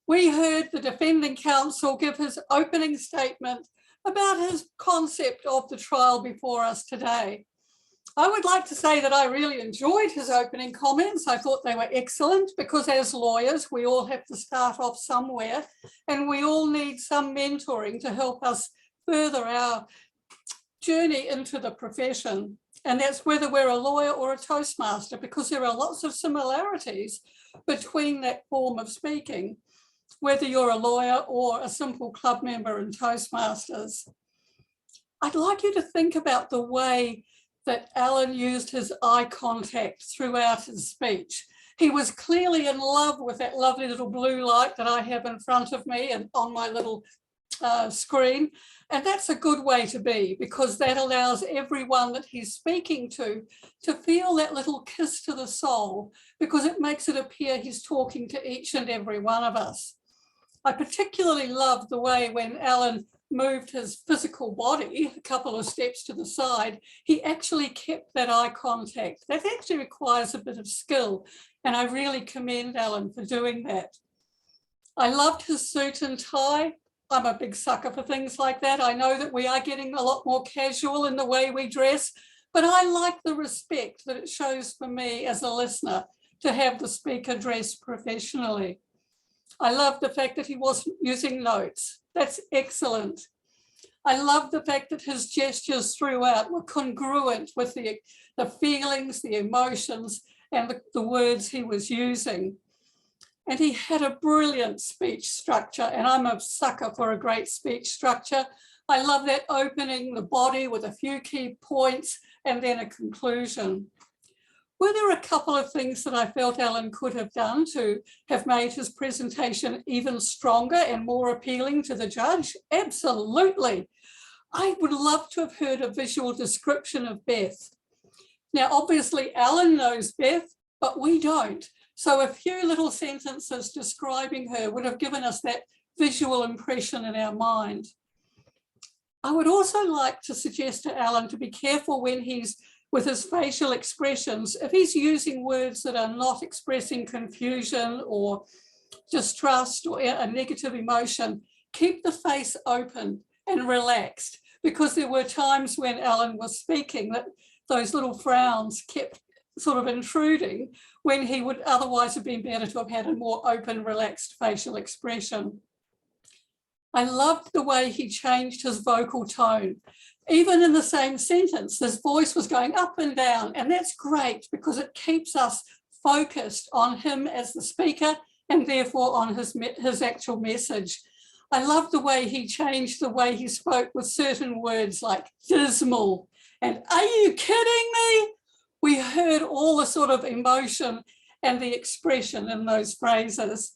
we heard the defending counsel give his opening statement about his concept of the trial before us today. I would like to say that I really enjoyed his opening comments. I thought they were excellent because as lawyers, we all have to start off somewhere and we all need some mentoring to help us further our journey into the profession. And that's whether we're a lawyer or a Toastmaster, because there are lots of similarities between that form of speaking, whether you're a lawyer or a simple club member in Toastmasters. I'd like you to think about the way that Alan used his eye contact throughout his speech. He was clearly in love with that lovely little blue light that I have in front of me and on my little screen. And that's a good way to be, because that allows everyone that he's speaking to feel that little kiss to the soul, because it makes it appear he's talking to each and every one of us. I particularly loved the way when Alan moved his physical body a couple of steps to the side, he actually kept that eye contact. That actually requires a bit of skill, and I really commend Alan for doing that. I loved his suit and tie. I'm a big sucker for things like that. I know that we are getting a lot more casual in the way we dress, but I like the respect that it shows for me as a listener to have the speaker dress professionally. I love the fact that he wasn't using notes. That's excellent. I love the fact that his gestures throughout were congruent with the feelings, the emotions, and the words he was using. And he had a brilliant speech structure, and I'm a sucker for a great speech structure. I love that opening the body with a few key points and then a conclusion. Were there a couple of things that I felt Alan could have done to have made his presentation even stronger and more appealing to the judge? Absolutely. I would love to have heard a visual description of Beth. Now, obviously, Alan knows Beth, but we don't. So a few little sentences describing her would have given us that visual impression in our mind. I would also like to suggest to Alan to be careful when he's with his facial expressions. If he's using words that are not expressing confusion or distrust or a negative emotion, keep the face open and relaxed, because there were times when Alan was speaking that those little frowns kept sort of intruding when he would otherwise have been better to have had a more open, relaxed facial expression. I loved the way he changed his vocal tone. Even in the same sentence, his voice was going up and down, and that's great because it keeps us focused on him as the speaker and therefore on his actual message. I love the way he changed the way he spoke with certain words like dismal and are you kidding me? We heard all the sort of emotion and the expression in those phrases.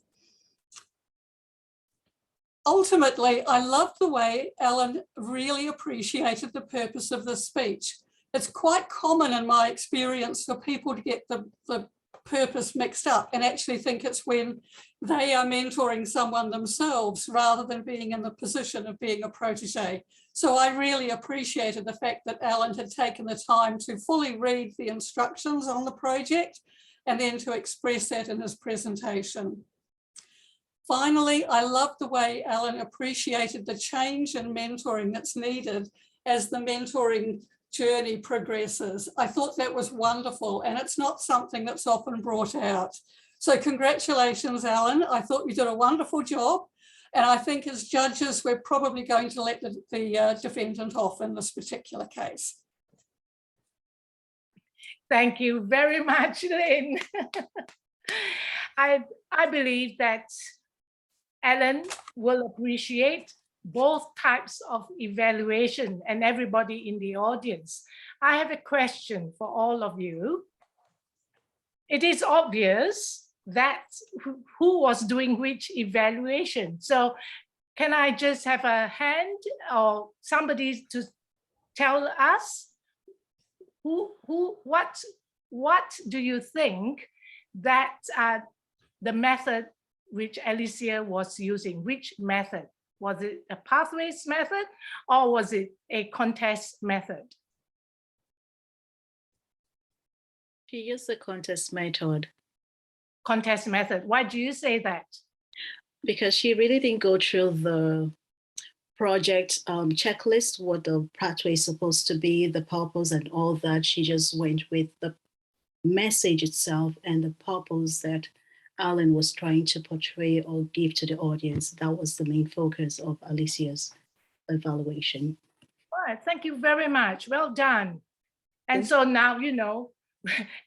Ultimately, I love the way Alan really appreciated the purpose of the speech. It's quite common in my experience for people to get the purpose mixed up and actually think it's when they are mentoring someone themselves rather than being in the position of being a protege. So I really appreciated the fact that Alan had taken the time to fully read the instructions on the project and then to express that in his presentation. Finally, I love the way Alan appreciated the change in mentoring that's needed as the mentoring journey progresses. I thought that was wonderful, and it's not something that's often brought out. So congratulations, Alan. I thought you did a wonderful job. And I think as judges, we're probably going to let the defendant off in this particular case. Thank you very much, Lynn. I believe that Alan will appreciate both types of evaluation and everybody in the audience. I have a question for all of you. it is obvious that who was doing which evaluation. So can I just have a hand or somebody to tell us what do you think that the method which Alicia was using, which method? Was it a pathways method or was it a contest method? She used the contest method. Contest method. Why do you say that? Because she really didn't go through the project checklist, what the pathway is supposed to be, the purpose and all that. She just went with the message itself and the purpose that Alan was trying to portray or give to the audience. That was the main focus of Alicia's evaluation. All right, thank you very much. Well done. And so now, you know,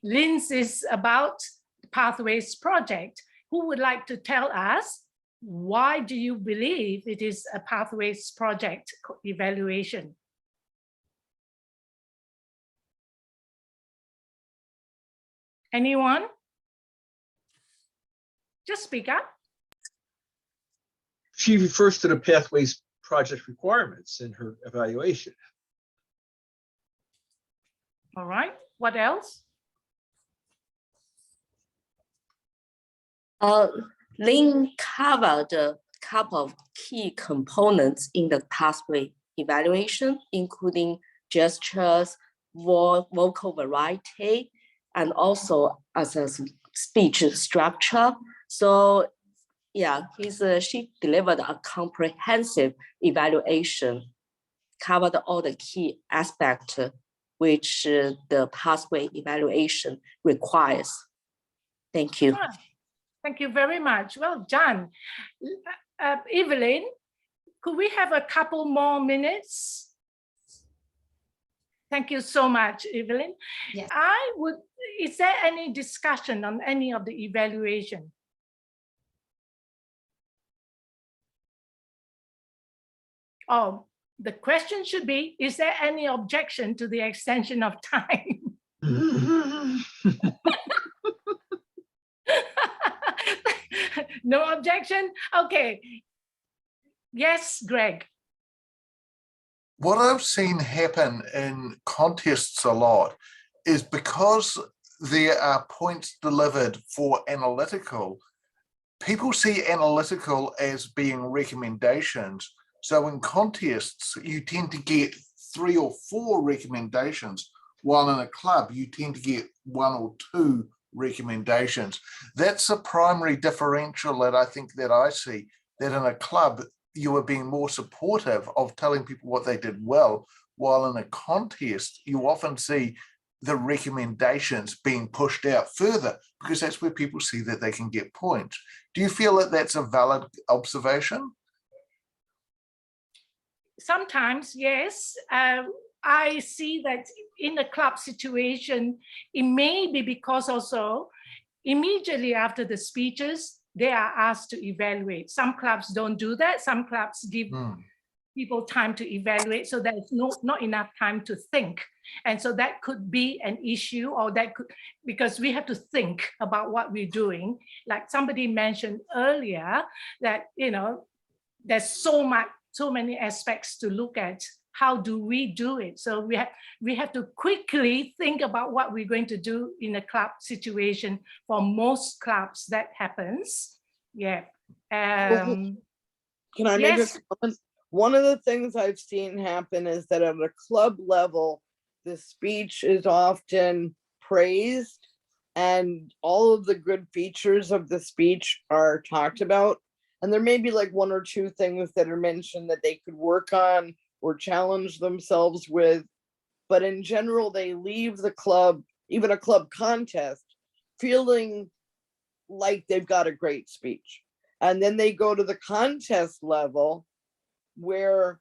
Lynn's is about Pathways project. Who would like to tell us why do you believe it is a Pathways project evaluation? Anyone? Just speak up. She refers to the Pathways project requirements in her evaluation. All right, what else? Lynn covered a couple of key components in the pathway evaluation, including gestures, vocal variety, and also as a speech structure. So yeah, she delivered a comprehensive evaluation, covered all the key aspects which the pathway evaluation requires. Thank you. Thank you very much. Well done. Evelyn, could we have a couple more minutes? Thank you so much, Evelyn. Yes. Is there any discussion on any of the evaluation? Oh, the question should be, is there any objection to the extension of time? No objection? Okay. Yes, Greg. What I've seen happen in contests a lot is because there are points delivered for analytical, people see analytical as being recommendations. So in contests, you tend to get 3 or 4 recommendations, while in a club, you tend to get 1 or 2 recommendations. That's a primary differential that I think that I see, that in a club, you are being more supportive of telling people what they did well, while in a contest, you often see the recommendations being pushed out further because that's where people see that they can get points. Do you feel that that's a valid observation? Sometimes, yes. I see that in a club situation, it may be because also immediately after the speeches, they are asked to evaluate. Some clubs don't do that. Some clubs give people time to evaluate, so there's not enough time to think. And so that could be an issue, or that could, because we have to think about what we're doing. Like somebody mentioned earlier that, you know, there's so many aspects to look at. How do we do it? So we have to quickly think about what we're going to do in a club situation. For most clubs, that happens. Yeah. Can I make a comment? One of the things I've seen happen is that at a club level, the speech is often praised and all of the good features of the speech are talked about. And there may be like 1 or 2 things that are mentioned that they could work on or challenge themselves with. But in general, they leave the club, even a club contest, feeling like they've got a great speech. And then they go to the contest level where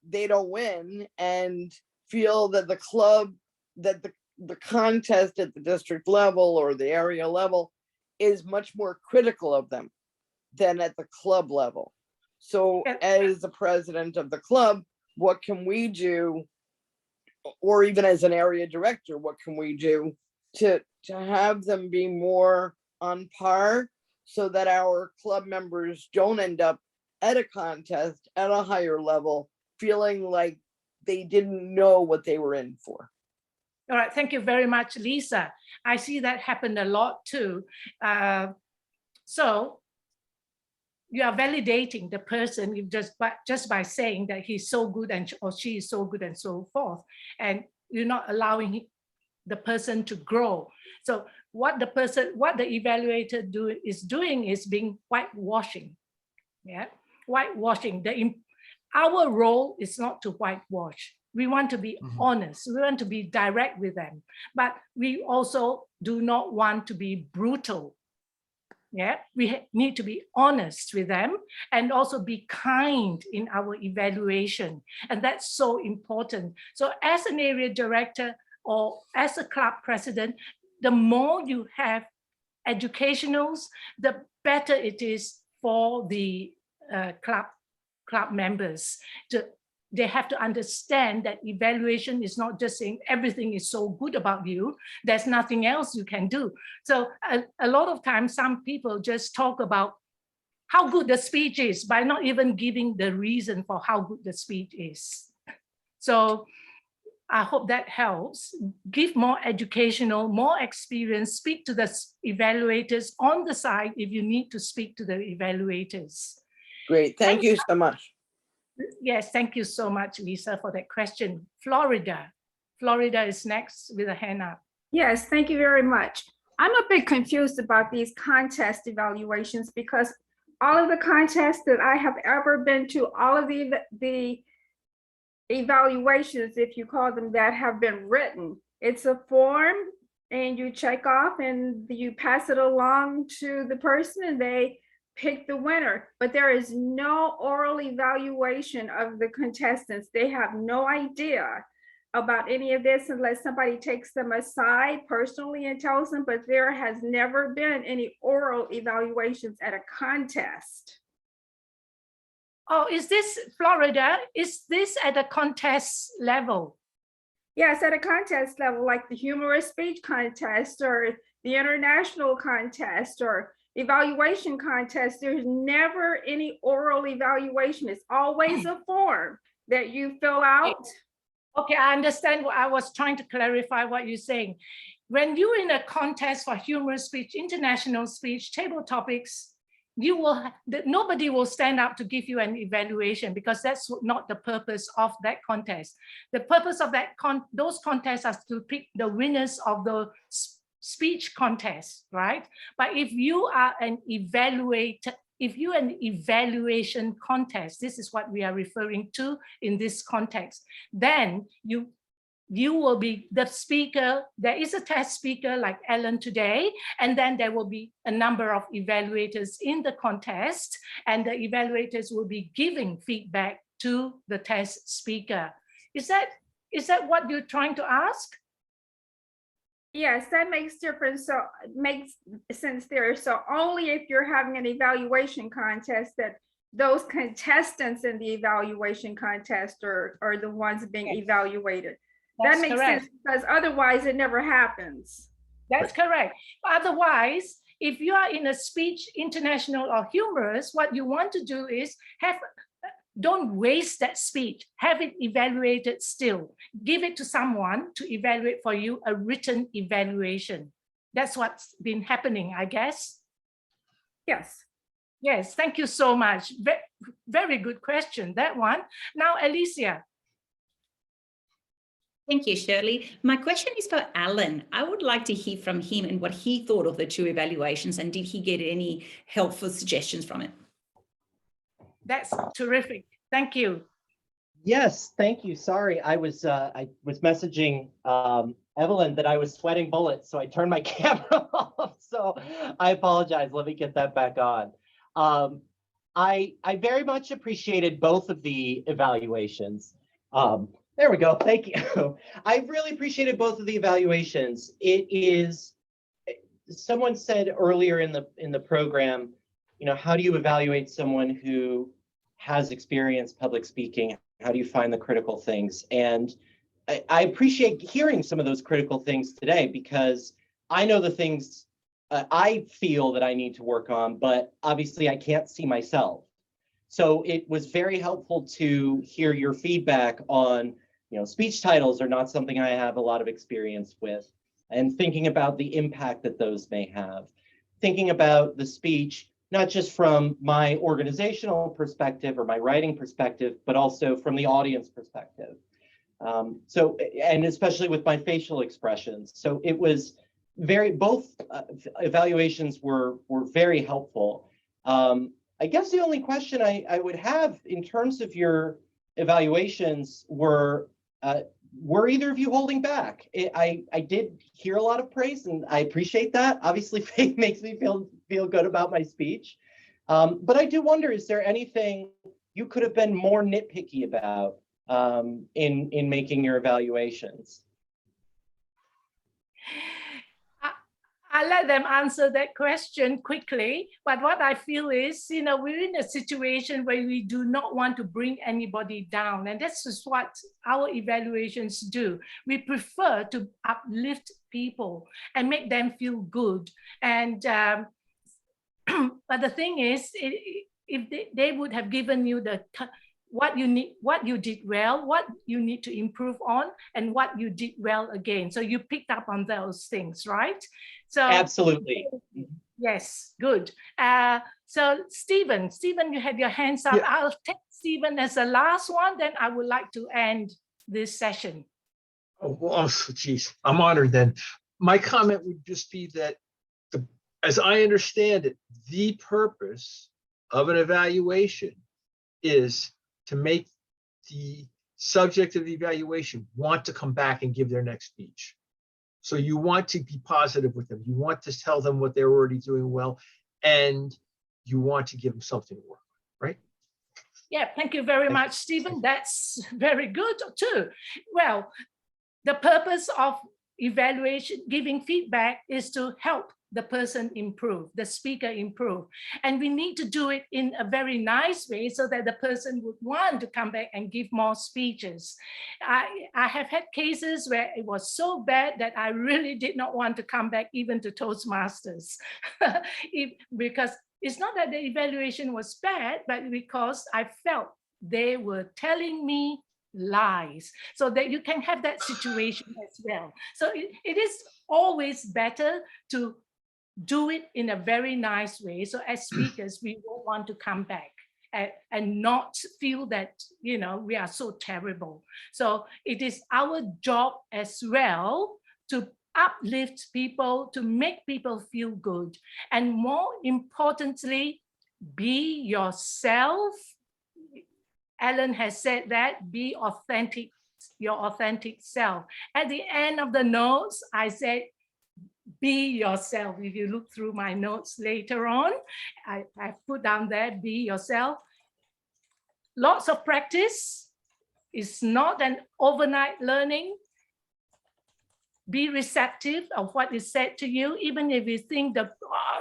they don't win and feel that the club, that the contest at the district level or the area level is much more critical of them than at the club level. So as the president of the club, what can we do, or even as an area director, what can we do to have them be more on par so that our club members don't end up at a contest at a higher level feeling like they didn't know what they were in for. All right, thank you very much, Lisa. I see that happen a lot too. So you are validating the person just by saying that he's so good or she is so good and so forth, and you're not allowing the person to grow. So what the evaluator is doing is being whitewashing. Yeah, whitewashing. Our role is not to whitewash. We want to be honest. We want to be direct with them, but we also do not want to be brutal. Yeah, we need to be honest with them and also be kind in our evaluation. And that's so important. So as an area director or as a club president, the more you have educationals, the better it is for the club members. They have to understand that evaluation is not just saying everything is so good about you, there's nothing else you can do. So a lot of times, some people just talk about how good the speech is by not even giving the reason for how good the speech is. So I hope that helps. Give more educational, more experience, speak to the evaluators on the side if you need to speak to the evaluators. Great, thank you so much. Yes, thank you so much, Lisa, for that question. Florida is next with a hand up. Yes, thank you very much. I'm a bit confused about these contest evaluations because all of the contests that I have ever been to, all of the evaluations, if you call them that, have been written. It's a form and you check off and you pass it along to the person and they pick the winner, but there is no oral evaluation of the contestants. They have no idea about any of this unless somebody takes them aside personally and tells them, but there has never been any oral evaluations at a contest. Oh, is this Florida? Is this at a contest level? Yes, at a contest level, like the humorous speech contest or the international contest or evaluation contest. There's never any oral evaluation. It's always a form that you fill out. Okay, I understand. What I was trying to clarify what you're saying. When you're in a contest for humorous speech, international speech, table topics, nobody will stand up to give you an evaluation because that's not the purpose of that contest. The purpose of those contests are to pick the winners of the speech contest, right? But if you are an evaluator, if you're an evaluation contest, this is what we are referring to in this context, then you will be the speaker. There is a test speaker like Ellen today, and then there will be a number of evaluators in the contest, and the evaluators will be giving feedback to the test speaker. Is that what you're trying to ask? Yes, that makes difference. So it makes sense there. So only if you're having an evaluation contest that those contestants in the evaluation contest are the ones being evaluated. That makes sense because otherwise it never happens. That's correct. Otherwise, if you are in a speech, international or humorous, what you want to do is don't waste that speech. Have it evaluated still. Give it to someone to evaluate for you, a written evaluation. That's what's been happening, I guess. Yes. Yes, thank you so much. Very good question, that one. Now, Alicia. Thank you, Shirley. My question is for Alan. I would like to hear from him and what he thought of the two evaluations, and did he get any helpful suggestions from it? That's terrific. Thank you. Yes, thank you. Sorry, I was messaging Evelyn that I was sweating bullets, so I turned my camera off. So I apologize. Let me get that back on. I very much appreciated both of the evaluations. There we go. Thank you. I really appreciated both of the evaluations. It is, someone said earlier in the program, you know, how do you evaluate someone who has experience public speaking? How do you find the critical things? And I appreciate hearing some of those critical things today, because I know the things I feel that I need to work on, but obviously I can't see myself. So it was very helpful to hear your feedback on, speech titles are not something I have a lot of experience with, and thinking about the impact that those may have. Thinking about the speech, not just from my organizational perspective or my writing perspective, but also from the audience perspective. And especially with my facial expressions. So it was both evaluations were very helpful. I guess the only question I would have in terms of your evaluations were either of you holding back? I did hear a lot of praise, and I appreciate that. Obviously, it makes me feel good about my speech. But I do wonder, is there anything you could have been more nitpicky about in making your evaluations? I let them answer that question quickly, but what I feel is, we're in a situation where we do not want to bring anybody down, and that's just what our evaluations do. We prefer to uplift people and make them feel good. And but the thing is, if they would have given you what you need, what you did well, what you need to improve on, and what you did well again. So you picked up on those things, right? So absolutely. Yes, good. So Stephen, you had your hands up. Yeah. I'll take Stephen as the last one, then I would like to end this session. Oh, well, geez, I'm honored then. My comment would just be that, as I understand it, the purpose of an evaluation is to make the subject of the evaluation want to come back and give their next speech. So you want to be positive with them. You want to tell them what they're already doing well, and you want to give them something to work on, right? Yeah, thank you very much, Stephen. That's very good too. Well, the purpose of evaluation, giving feedback, is to help the person improve, the speaker improve. And we need to do it in a very nice way so that the person would want to come back and give more speeches. I have had cases where it was so bad that I really did not want to come back even to Toastmasters. Because it's not that the evaluation was bad, but because I felt they were telling me lies, so that you can have that situation as well. So it is always better to do it in a very nice way. So as speakers, we won't want to come back and not feel that, we are so terrible. So it is our job as well to uplift people, to make people feel good. And more importantly, be yourself. Ellen has said that, be authentic, your authentic self. At the end of the notes, I said, be yourself. If you look through my notes later on, I put down there, be yourself. Lots of practice. It's not an overnight learning. Be receptive of what is said to you, even if you think that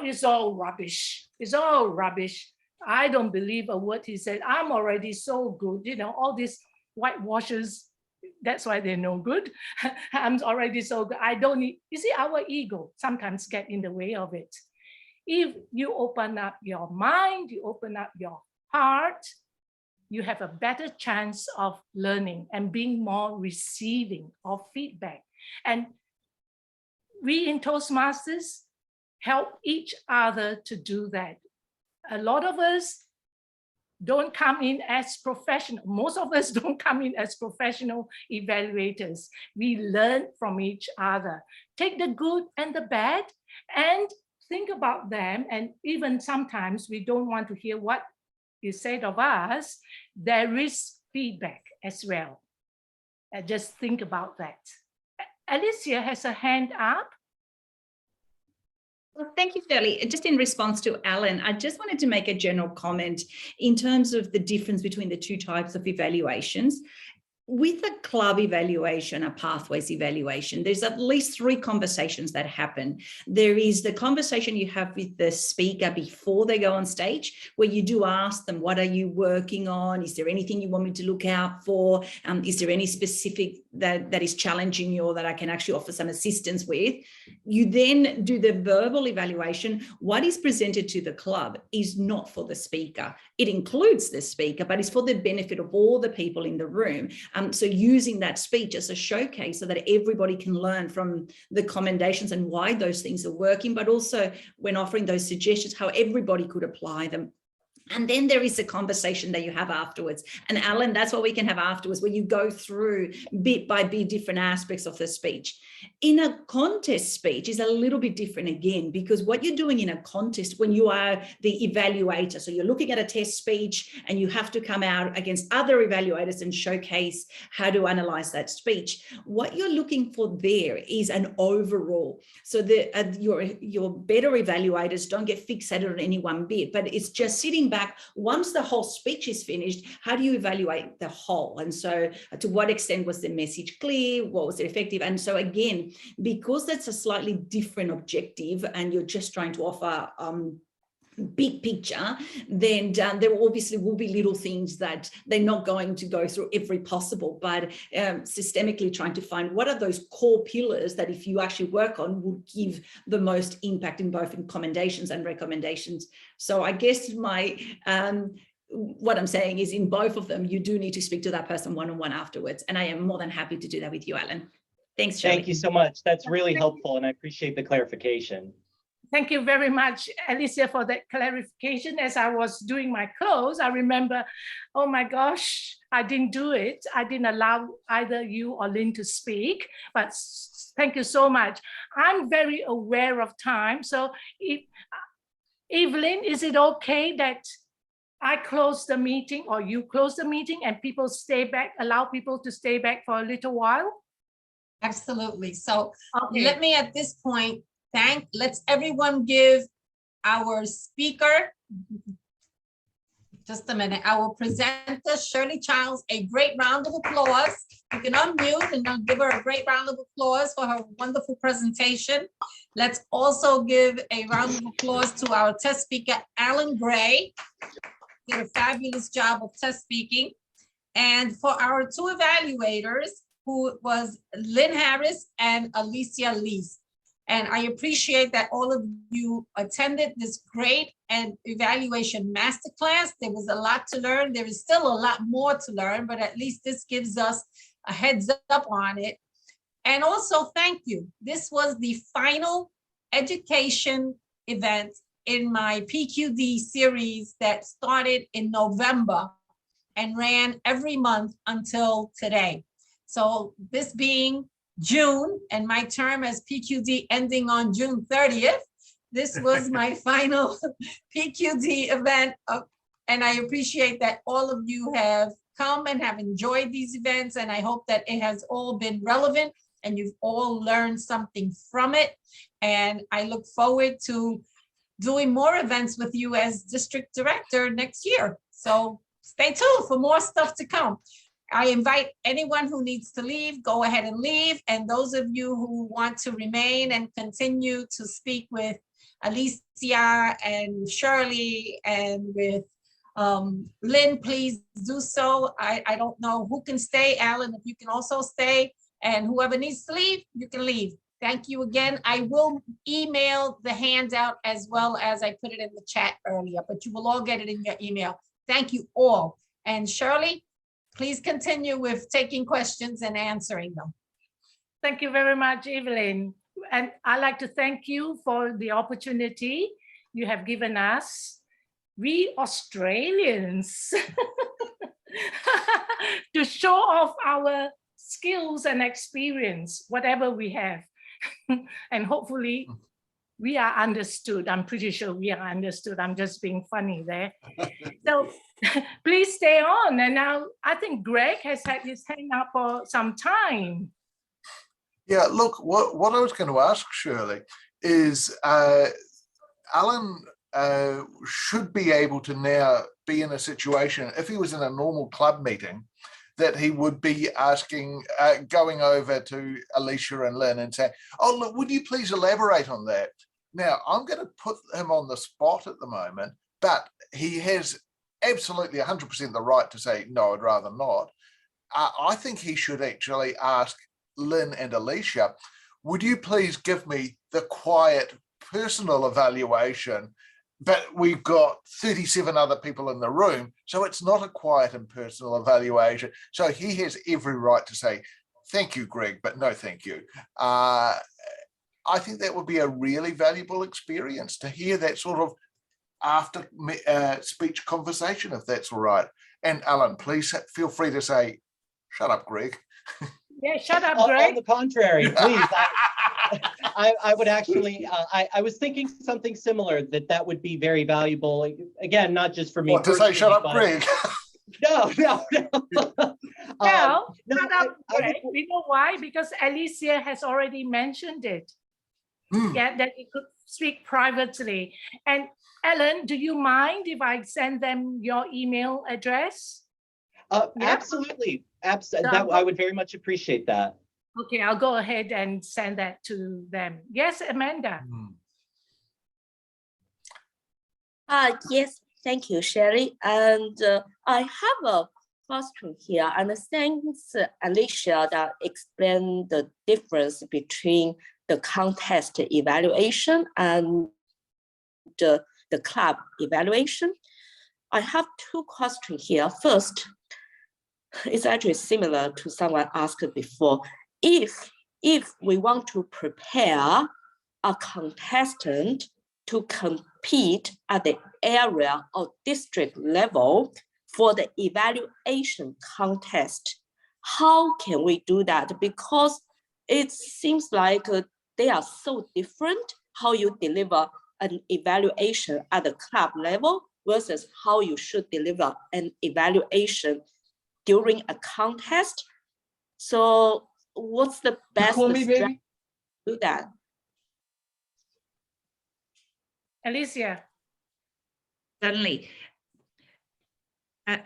it's all rubbish. It's all rubbish. I don't believe a word he said. I'm already so good. All these whitewashers, that's why they're no good. I'm already so good. I don't need, you see, our ego sometimes get in the way of it. If you open up your mind, you open up your heart, you have a better chance of learning and being more receiving of feedback. And we in Toastmasters help each other to do that. A lot of us don't come in as professional. Most of us don't come in as professional evaluators. We learn from each other. Take the good and the bad and think about them. And even sometimes we don't want to hear what is said of us. There is feedback as well. Just think about that. Alicia has a hand up. Well, thank you, Shirley. Just in response to Alan, I just wanted to make a general comment in terms of the difference between the two types of evaluations. With a club evaluation, a pathways evaluation, there's at least 3 conversations that happen. There is the conversation you have with the speaker before they go on stage, where you do ask them, what are you working on? Is there anything you want me to look out for? Is there any specific that is challenging you or that I can actually offer some assistance with. You then do the verbal evaluation. What is presented to the club is not for the speaker. It includes the speaker, but it's for the benefit of all the people in the room. So using that speech as a showcase so that everybody can learn from the commendations and why those things are working, but also when offering those suggestions, how everybody could apply them. And then there is a conversation that you have afterwards. And Alan, that's what we can have afterwards, where you go through bit by bit different aspects of the speech. In a contest speech is a little bit different again, because what you're doing in a contest when you are the evaluator, so you're looking at a test speech and you have to come out against other evaluators and showcase how to analyze that speech. What you're looking for there is an overall. So that your better evaluators don't get fixated on any one bit, but it's just sitting back. Once the whole speech is finished, how do you evaluate the whole? And so to what extent was the message clear? What was it effective? And so again, because that's a slightly different objective and you're just trying to offer big picture, then there obviously will be little things that they're not going to go through every possible, but systemically trying to find what are those core pillars that if you actually work on will give the most impact in both commendations and recommendations. So I guess what I'm saying is in both of them, you do need to speak to that person one-on-one afterwards. And I am more than happy to do that with you, Alan. Thanks, Shirley. Thank you so much. That's really helpful. And I appreciate the clarification. Thank you very much, Alicia, for that clarification. As I was doing my close, I remember, oh my gosh, I didn't do it. I didn't allow either you or Lynn to speak, but thank you so much. I'm very aware of time. So Evelyn, is it okay that I close the meeting or you close the meeting and people stay back, allow people to stay back for a little while? Absolutely. So okay. Let me at this point, let's everyone give our speaker, just a minute, our presenter, Shirley Childs, a great round of applause. You can unmute and give her a great round of applause for her wonderful presentation. Let's also give a round of applause to our test speaker, Alan Gray. Did a fabulous job of test speaking. And for our two evaluators, who was Lynn Harris and Alicia Lees. And I appreciate that all of you attended this great and evaluation masterclass. There was a lot to learn. There is still a lot more to learn, but at least this gives us a heads up on it. And also, thank you. This was the final education event in my PQD series that started in November and ran every month until today. So this being June and my term as PQD ending on June 30th, this was my final PQD event. And I appreciate that all of you have come and have enjoyed these events. And I hope that it has all been relevant and you've all learned something from it. And I look forward to doing more events with you as district director next year. So stay tuned for more stuff to come. I invite anyone who needs to leave, go ahead and leave. And those of you who want to remain and continue to speak with Alicia and Shirley and with Lynn, please do so. I don't know who can stay. Alan, if you can also stay, and whoever needs to leave, you can leave. Thank you again. I will email the handout as well as I put it in the chat earlier, but you will all get it in your email. Thank you all. And Shirley, please continue with taking questions and answering them. Thank you very much, Evelyn. And I'd like to thank you for the opportunity you have given us, we Australians, to show off our skills and experience, whatever we have. And hopefully we are understood. I'm pretty sure we are understood. I'm just being funny there. So please stay on. And now I think Greg has had his hand up for some time. Yeah, look, what I was going to ask Shirley is Alan should be able to now be in a situation, if he was in a normal club meeting, that he would be asking, going over to Alicia and Lynn and saying, oh, look, would you please elaborate on that? Now, I'm going to put him on the spot at the moment, but he has absolutely 100% the right to say, no, I'd rather not. I think he should actually ask Lynn and Alicia, would you please give me the quiet personal evaluation? But we've got 37 other people in the room, so it's not a quiet and personal evaluation. So he has every right to say, thank you, Greg, but no thank you. I think that would be a really valuable experience to hear that sort of after speech conversation, if that's all right. And Alan, please feel free to say, shut up, Greg. Yeah, shut up, On Greg. the contrary, please. I would actually, I was thinking something similar, that would be very valuable. Again, not just for me. What, to say shut up, Greg? No. Shut up, Greg. You know why? Because Alicia has already mentioned it. Yeah, that you could speak privately. And Ellen, do you mind if I send them your email address? Absolutely. I would very much appreciate that. Okay, I'll go ahead and send that to them. Yes, Amanda. Yes, thank you, Sherry. And I have a question here. And thanks, Alicia, that explained the difference between the contest evaluation and the club evaluation. I have two questions here. First, it's actually similar to someone asked before. If we want to prepare a contestant to compete at the area or district level for the evaluation contest, how can we do that? Because it seems like they are so different, how you deliver an evaluation at the club level versus how you should deliver an evaluation during a contest. So what's the best strategy to do that? Alicia. Certainly.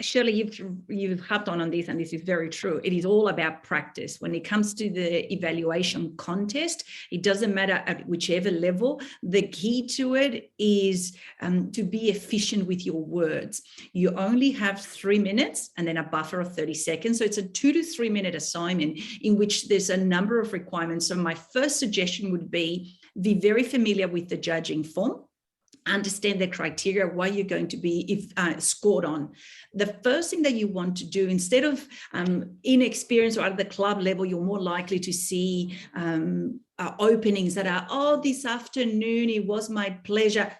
Shirley, you've harped on this, and this is very true. It is all about practice. When it comes to the evaluation contest, it doesn't matter at whichever level. The key to it is to be efficient with your words. You only have 3 minutes and then a buffer of 30 seconds. So it's a 2 to 3 minute assignment in which there's a number of requirements. So my first suggestion would be very familiar with the judging form. Understand the criteria, why you're going to be scored on. The first thing that you want to do, instead of inexperience or at the club level, you're more likely to see openings that are, oh, this afternoon, it was my pleasure.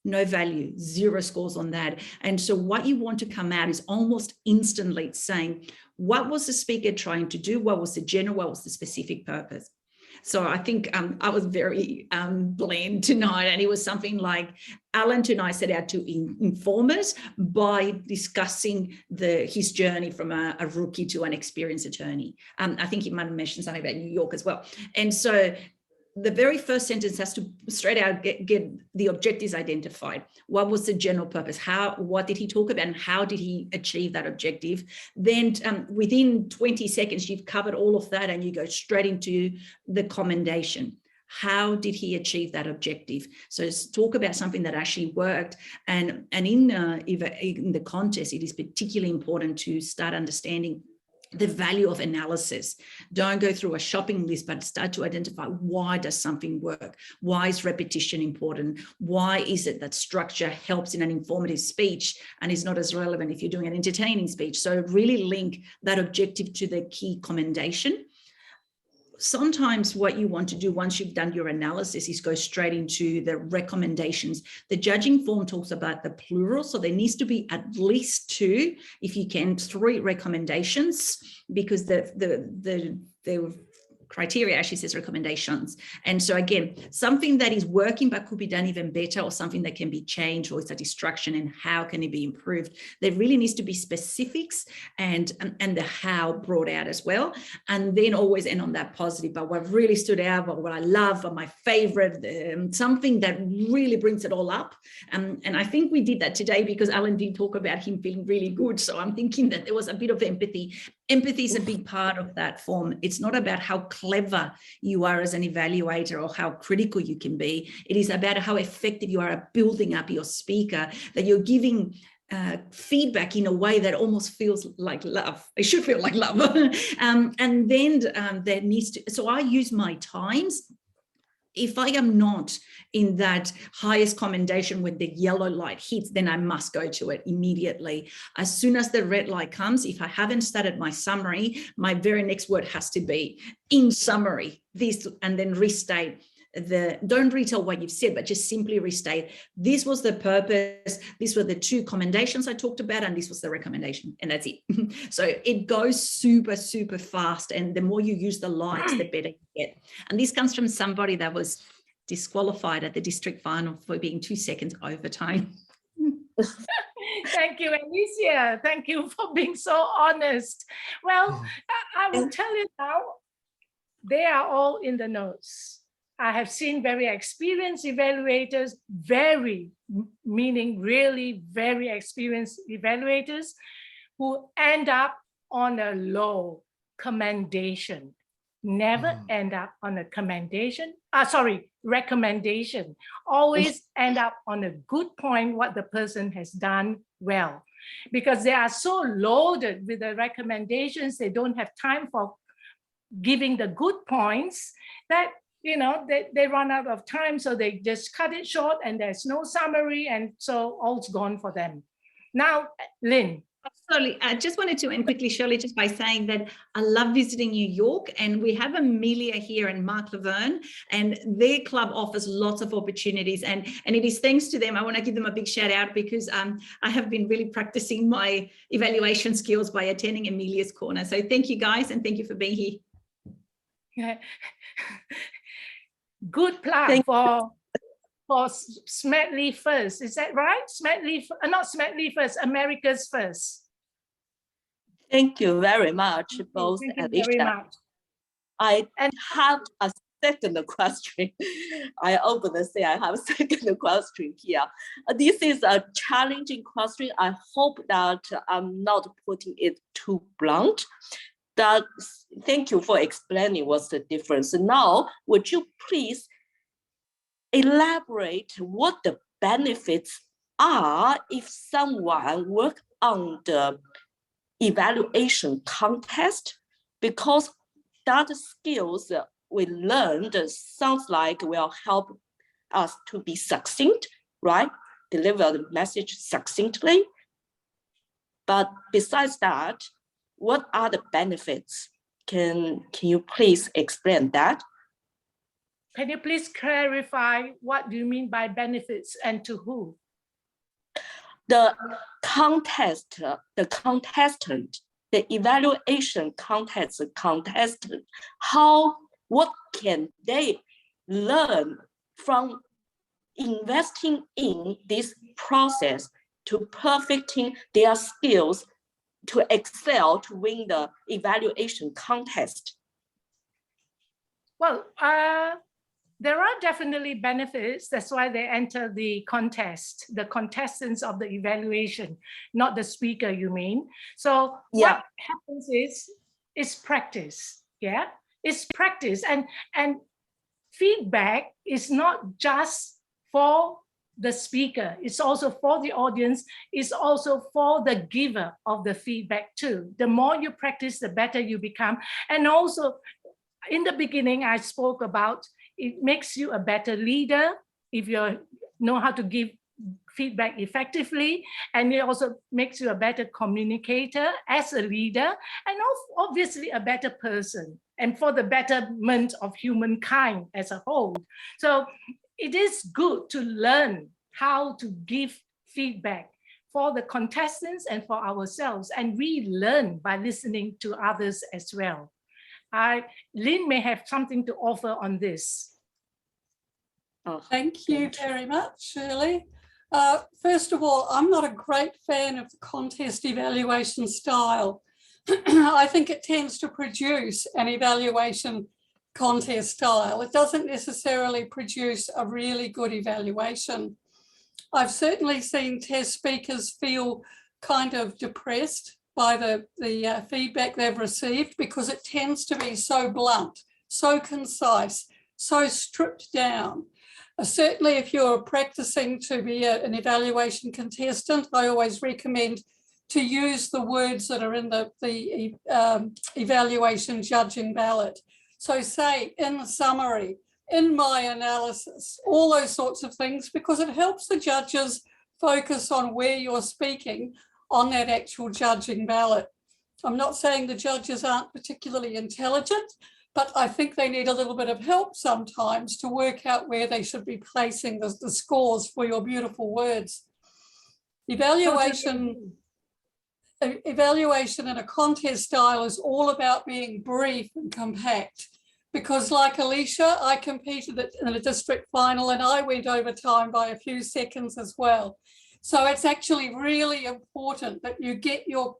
No value, 0 scores on that. And so what you want to come out is almost instantly saying, what was the speaker trying to do? What was the general, what was the specific purpose? So I think I was very bland tonight, and it was something like Alan tonight set out to inform us by discussing his journey from a rookie to an experienced attorney. I think he might have mentioned something about New York as well. And so the very first sentence has to straight out get the objectives identified. What was the general purpose? What did he talk about, and how did he achieve that objective? Then within 20 seconds, you've covered all of that, and you go straight into the commendation. How did he achieve that objective? So talk about something that actually worked. And in the contest, it is particularly important to start understanding the value of analysis. Don't go through a shopping list, but start to identify, why does something work? Why is repetition important? Why is it that structure helps in an informative speech and is not as relevant if you're doing an entertaining speech? So really link that objective to the key commendation. Sometimes what you want to do once you've done your analysis is go straight into the recommendations. The judging form talks about the plural, so there needs to be at least 2, if you can, 3 recommendations, because the criteria actually says recommendations. And so again, something that is working but could be done even better, or something that can be changed, or it's a distraction, and how can it be improved? There really needs to be specifics and the how brought out as well. And then always end on that positive, but what really stood out, but what I love, or my favorite, something that really brings it all up. And I think we did that today because Alan did talk about him feeling really good. So I'm thinking that there was a bit of empathy. Empathy is a big part of that form. It's not about how clever you are as an evaluator or how critical you can be. It is about how effective you are at building up your speaker, that you're giving feedback in a way that almost feels like love. It should feel like love. And then there needs to, so I use my times. If I am not in that highest commendation when the yellow light hits, then I must go to it immediately. As soon as the red light comes, if I haven't started my summary, my very next word has to be in summary, this, and then restate don't retell what you've said, but just simply restate, this was the purpose, these were the 2 commendations I talked about, and this was the recommendation, and that's it. So it goes super, super fast, and the more you use the lights, the better you get. And this comes from somebody that was disqualified at the district final for being 2 seconds over time. Thank you, Alicia. Thank you for being so honest. Well, I will tell you now, they are all in the notes. I have seen very experienced evaluators, meaning really very experienced evaluators, who end up on a low commendation, never end up on a recommendation, always end up on a good point, what the person has done well. Because they are so loaded with the recommendations, they don't have time for giving the good points, that they run out of time, so they just cut it short, and there's no summary, and so all's gone for them. Now, Lynn. Absolutely. I just wanted to end quickly, Shirley, just by saying that I love visiting New York, and we have Amelia here and Mark Laverne, and their club offers lots of opportunities, and it is thanks to them. I want to give them a big shout out, because I have been really practicing my evaluation skills by attending Amelia's Corner. So thank you guys, and thank you for being here. Yeah. Good plan for Smedley First. Is that right? Not Smedley First, America's First. Thank you very much, both. Thank you very much. I have a second question. I openly say I have a second question here. This is a challenging question. I hope that I'm not putting it too blunt. Thank you for explaining what's the difference. Now, would you please elaborate what the benefits are if someone works on the evaluation contest? Because that skills we learned sounds like will help us to be succinct, right? Deliver the message succinctly. But besides that, what are the benefits? Can you please explain that? Can you please clarify what do you mean by benefits, and to who? The contestant, the evaluation contestant, what can they learn from investing in this process to perfecting their skills to excel, to win the evaluation contest? Well, there are definitely benefits. That's why they enter the contest, the contestants of the evaluation, not the speaker, you mean. So what happens is practice, yeah? It's practice, and feedback is not just for the speaker, it's also for the audience, it's also for the giver of the feedback too. The more you practice, the better you become. And also, in the beginning, I spoke about it makes you a better leader if you know how to give feedback effectively, and it also makes you a better communicator as a leader, and obviously a better person, and for the betterment of humankind as a whole. So it is good to learn how to give feedback for the contestants and for ourselves, and we learn by listening to others as well. Lynn may have something to offer on this. Thank you very much, Shirley. First of all, I'm not a great fan of the contest evaluation style. I think it tends to produce an evaluation contest style. It doesn't necessarily produce a really good evaluation. I've certainly seen test speakers feel kind of depressed by the feedback they've received, because it tends to be so blunt, so concise, so stripped down. Certainly, if you're practicing to be an evaluation contestant, I always recommend to use the words that are in the evaluation judging ballot. So say in summary, in my analysis, all those sorts of things, because it helps the judges focus on where you're speaking on that actual judging ballot. I'm not saying the judges aren't particularly intelligent, but I think they need a little bit of help sometimes to work out where they should be placing the scores for your beautiful words. Evaluation in a contest style is all about being brief and compact. Because like Alicia, I competed in a district final and I went over time by a few seconds as well. So it's actually really important that you get your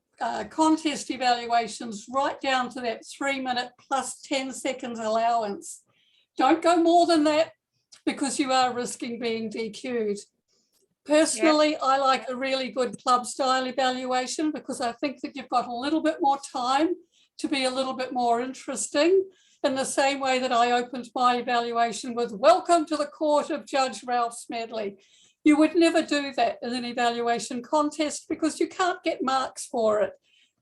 contest evaluations right down to that 3 minute plus 10 seconds allowance. Don't go more than that because you are risking being DQ'd. Personally, I like a really good club style evaluation because I think that you've got a little bit more time to be a little bit more interesting, in the same way that I opened my evaluation with "Welcome to the court of Judge Ralph Smedley." You would never do that in an evaluation contest because you can't get marks for it.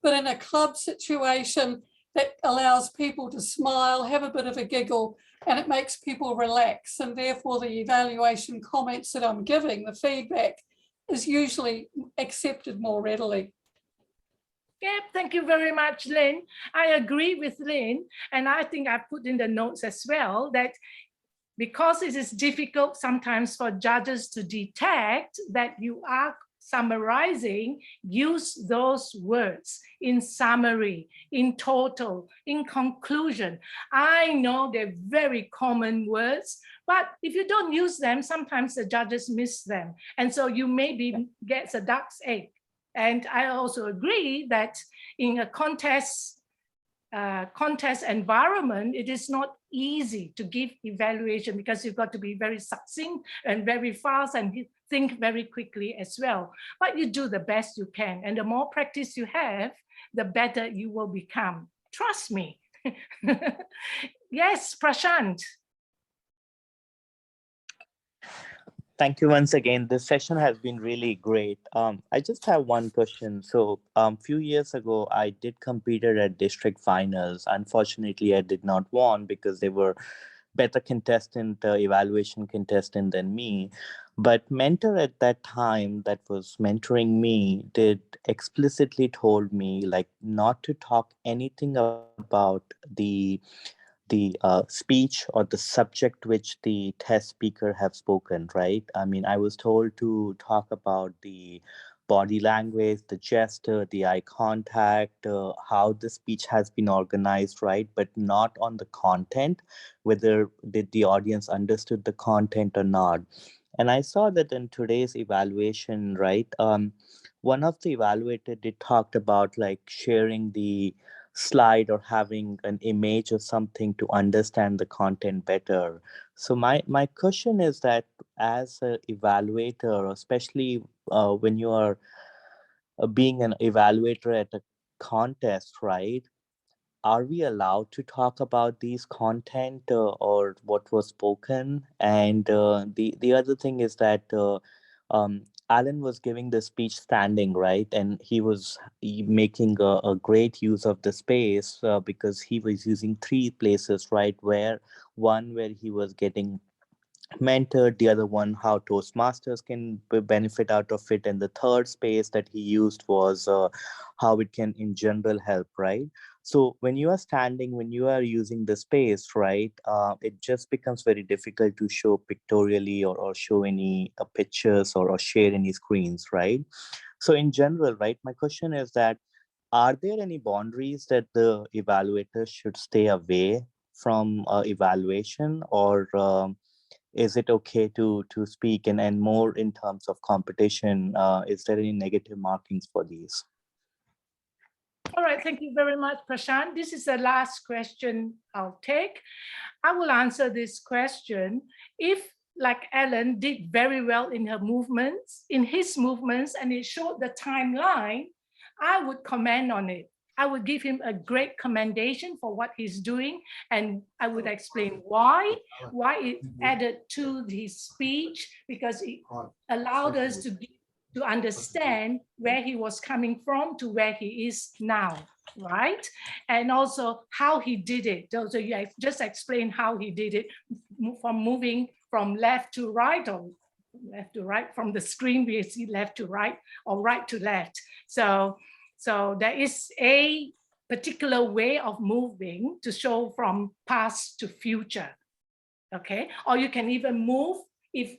But in a club situation, that allows people to smile, have a bit of a giggle, and it makes people relax. And therefore the evaluation comments that I'm giving, the feedback, is usually accepted more readily. Yeah, thank you very much, Lynn. I agree with Lynn, and I think I put in the notes as well that because it is difficult sometimes for judges to detect that you are summarizing, use those words in summary, in total, in conclusion. I know they're very common words, but if you don't use them, sometimes the judges miss them. And so you maybe get a duck's egg. And I also agree that in a contest environment, it is not easy to give evaluation because you've got to be very succinct and very fast and think very quickly as well. But you do the best you can. And the more practice you have, the better you will become. Trust me. Yes, Prashant. Thank you once again. This session has been really great. I just have one question. So few years ago, I did compete at district finals. Unfortunately, I did not won because they were better evaluation contestant than me. But mentor at that time that was mentoring me did explicitly told me like not to talk anything about the speech or the subject which the test speaker have spoken, right? I mean, I was told to talk about the body language, the gesture, the eye contact, how the speech has been organized, right? But not on the content, whether did the audience understood the content or not. And I saw that in today's evaluation, right? One of the evaluator did talked about like sharing the slide or having an image or something to understand the content better. So my question is that as an evaluator, especially when you are being an evaluator at a contest, right? Are we allowed to talk about these content or what was spoken? And the other thing is that Alan was giving the speech standing, right? And he was making a great use of the space because he was using 3 places, right? Where he was getting mentored, the other one how Toastmasters can benefit out of it, and the third space that he used was how it can in general help, right? So when you are standing, when you are using the space, right, it just becomes very difficult to show pictorially or show any pictures or share any screens, right? So in general, right, my question is that are there any boundaries that the evaluators should stay away from evaluation, or is it okay to speak? And more in terms of competition, is there any negative markings for these? All right, thank you very much, Prashant. This is the last question I'll take. I will answer this question. If, like Ellen, did very well in his movements, and it showed the timeline, I would comment on it. I would give him a great commendation for what he's doing, and I would explain why it added to his speech, because it allowed us to understand where he was coming from to where he is now, right? And also how he did it. So you just explain how he did it, from moving from left to right, or left to right. From the screen we see left to right or right to left. So there is a particular way of moving to show from past to future, okay? Or you can even move, if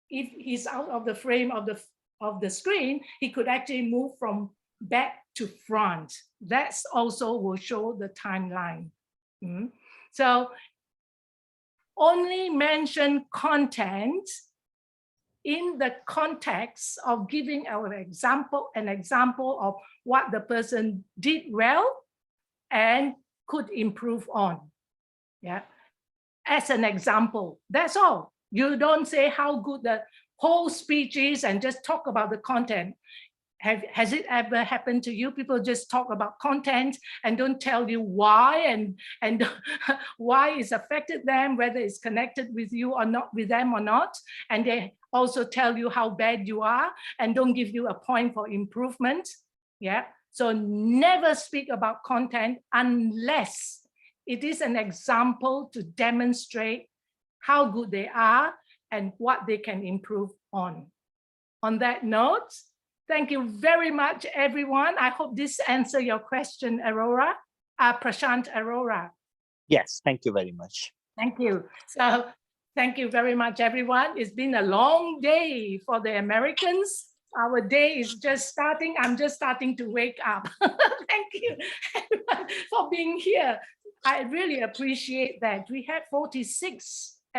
he's out of the frame of the screen, he could actually move from back to front. That's also will show the timeline. So only mention content in the context of giving an example of what the person did well and could improve on. Yeah, as an example, that's all. You don't say how good the whole speech is and just talk about the content. Has it ever happened to you? People just talk about content and don't tell you why and why it's affected them, whether it's connected with you or not, with them or not. And they also tell you how bad you are and don't give you a point for improvement. Yeah. So never speak about content unless it is an example to demonstrate how good they are and what they can improve on. On that note, thank you very much, everyone. I hope this answers your question, Aurora. Prashant Arora. Yes, thank you very much. Thank you. So thank you very much, everyone. It's been a long day for the Americans. Our day is just starting. I'm just starting to wake up. Thank you everyone for being here. I really appreciate that. We had 46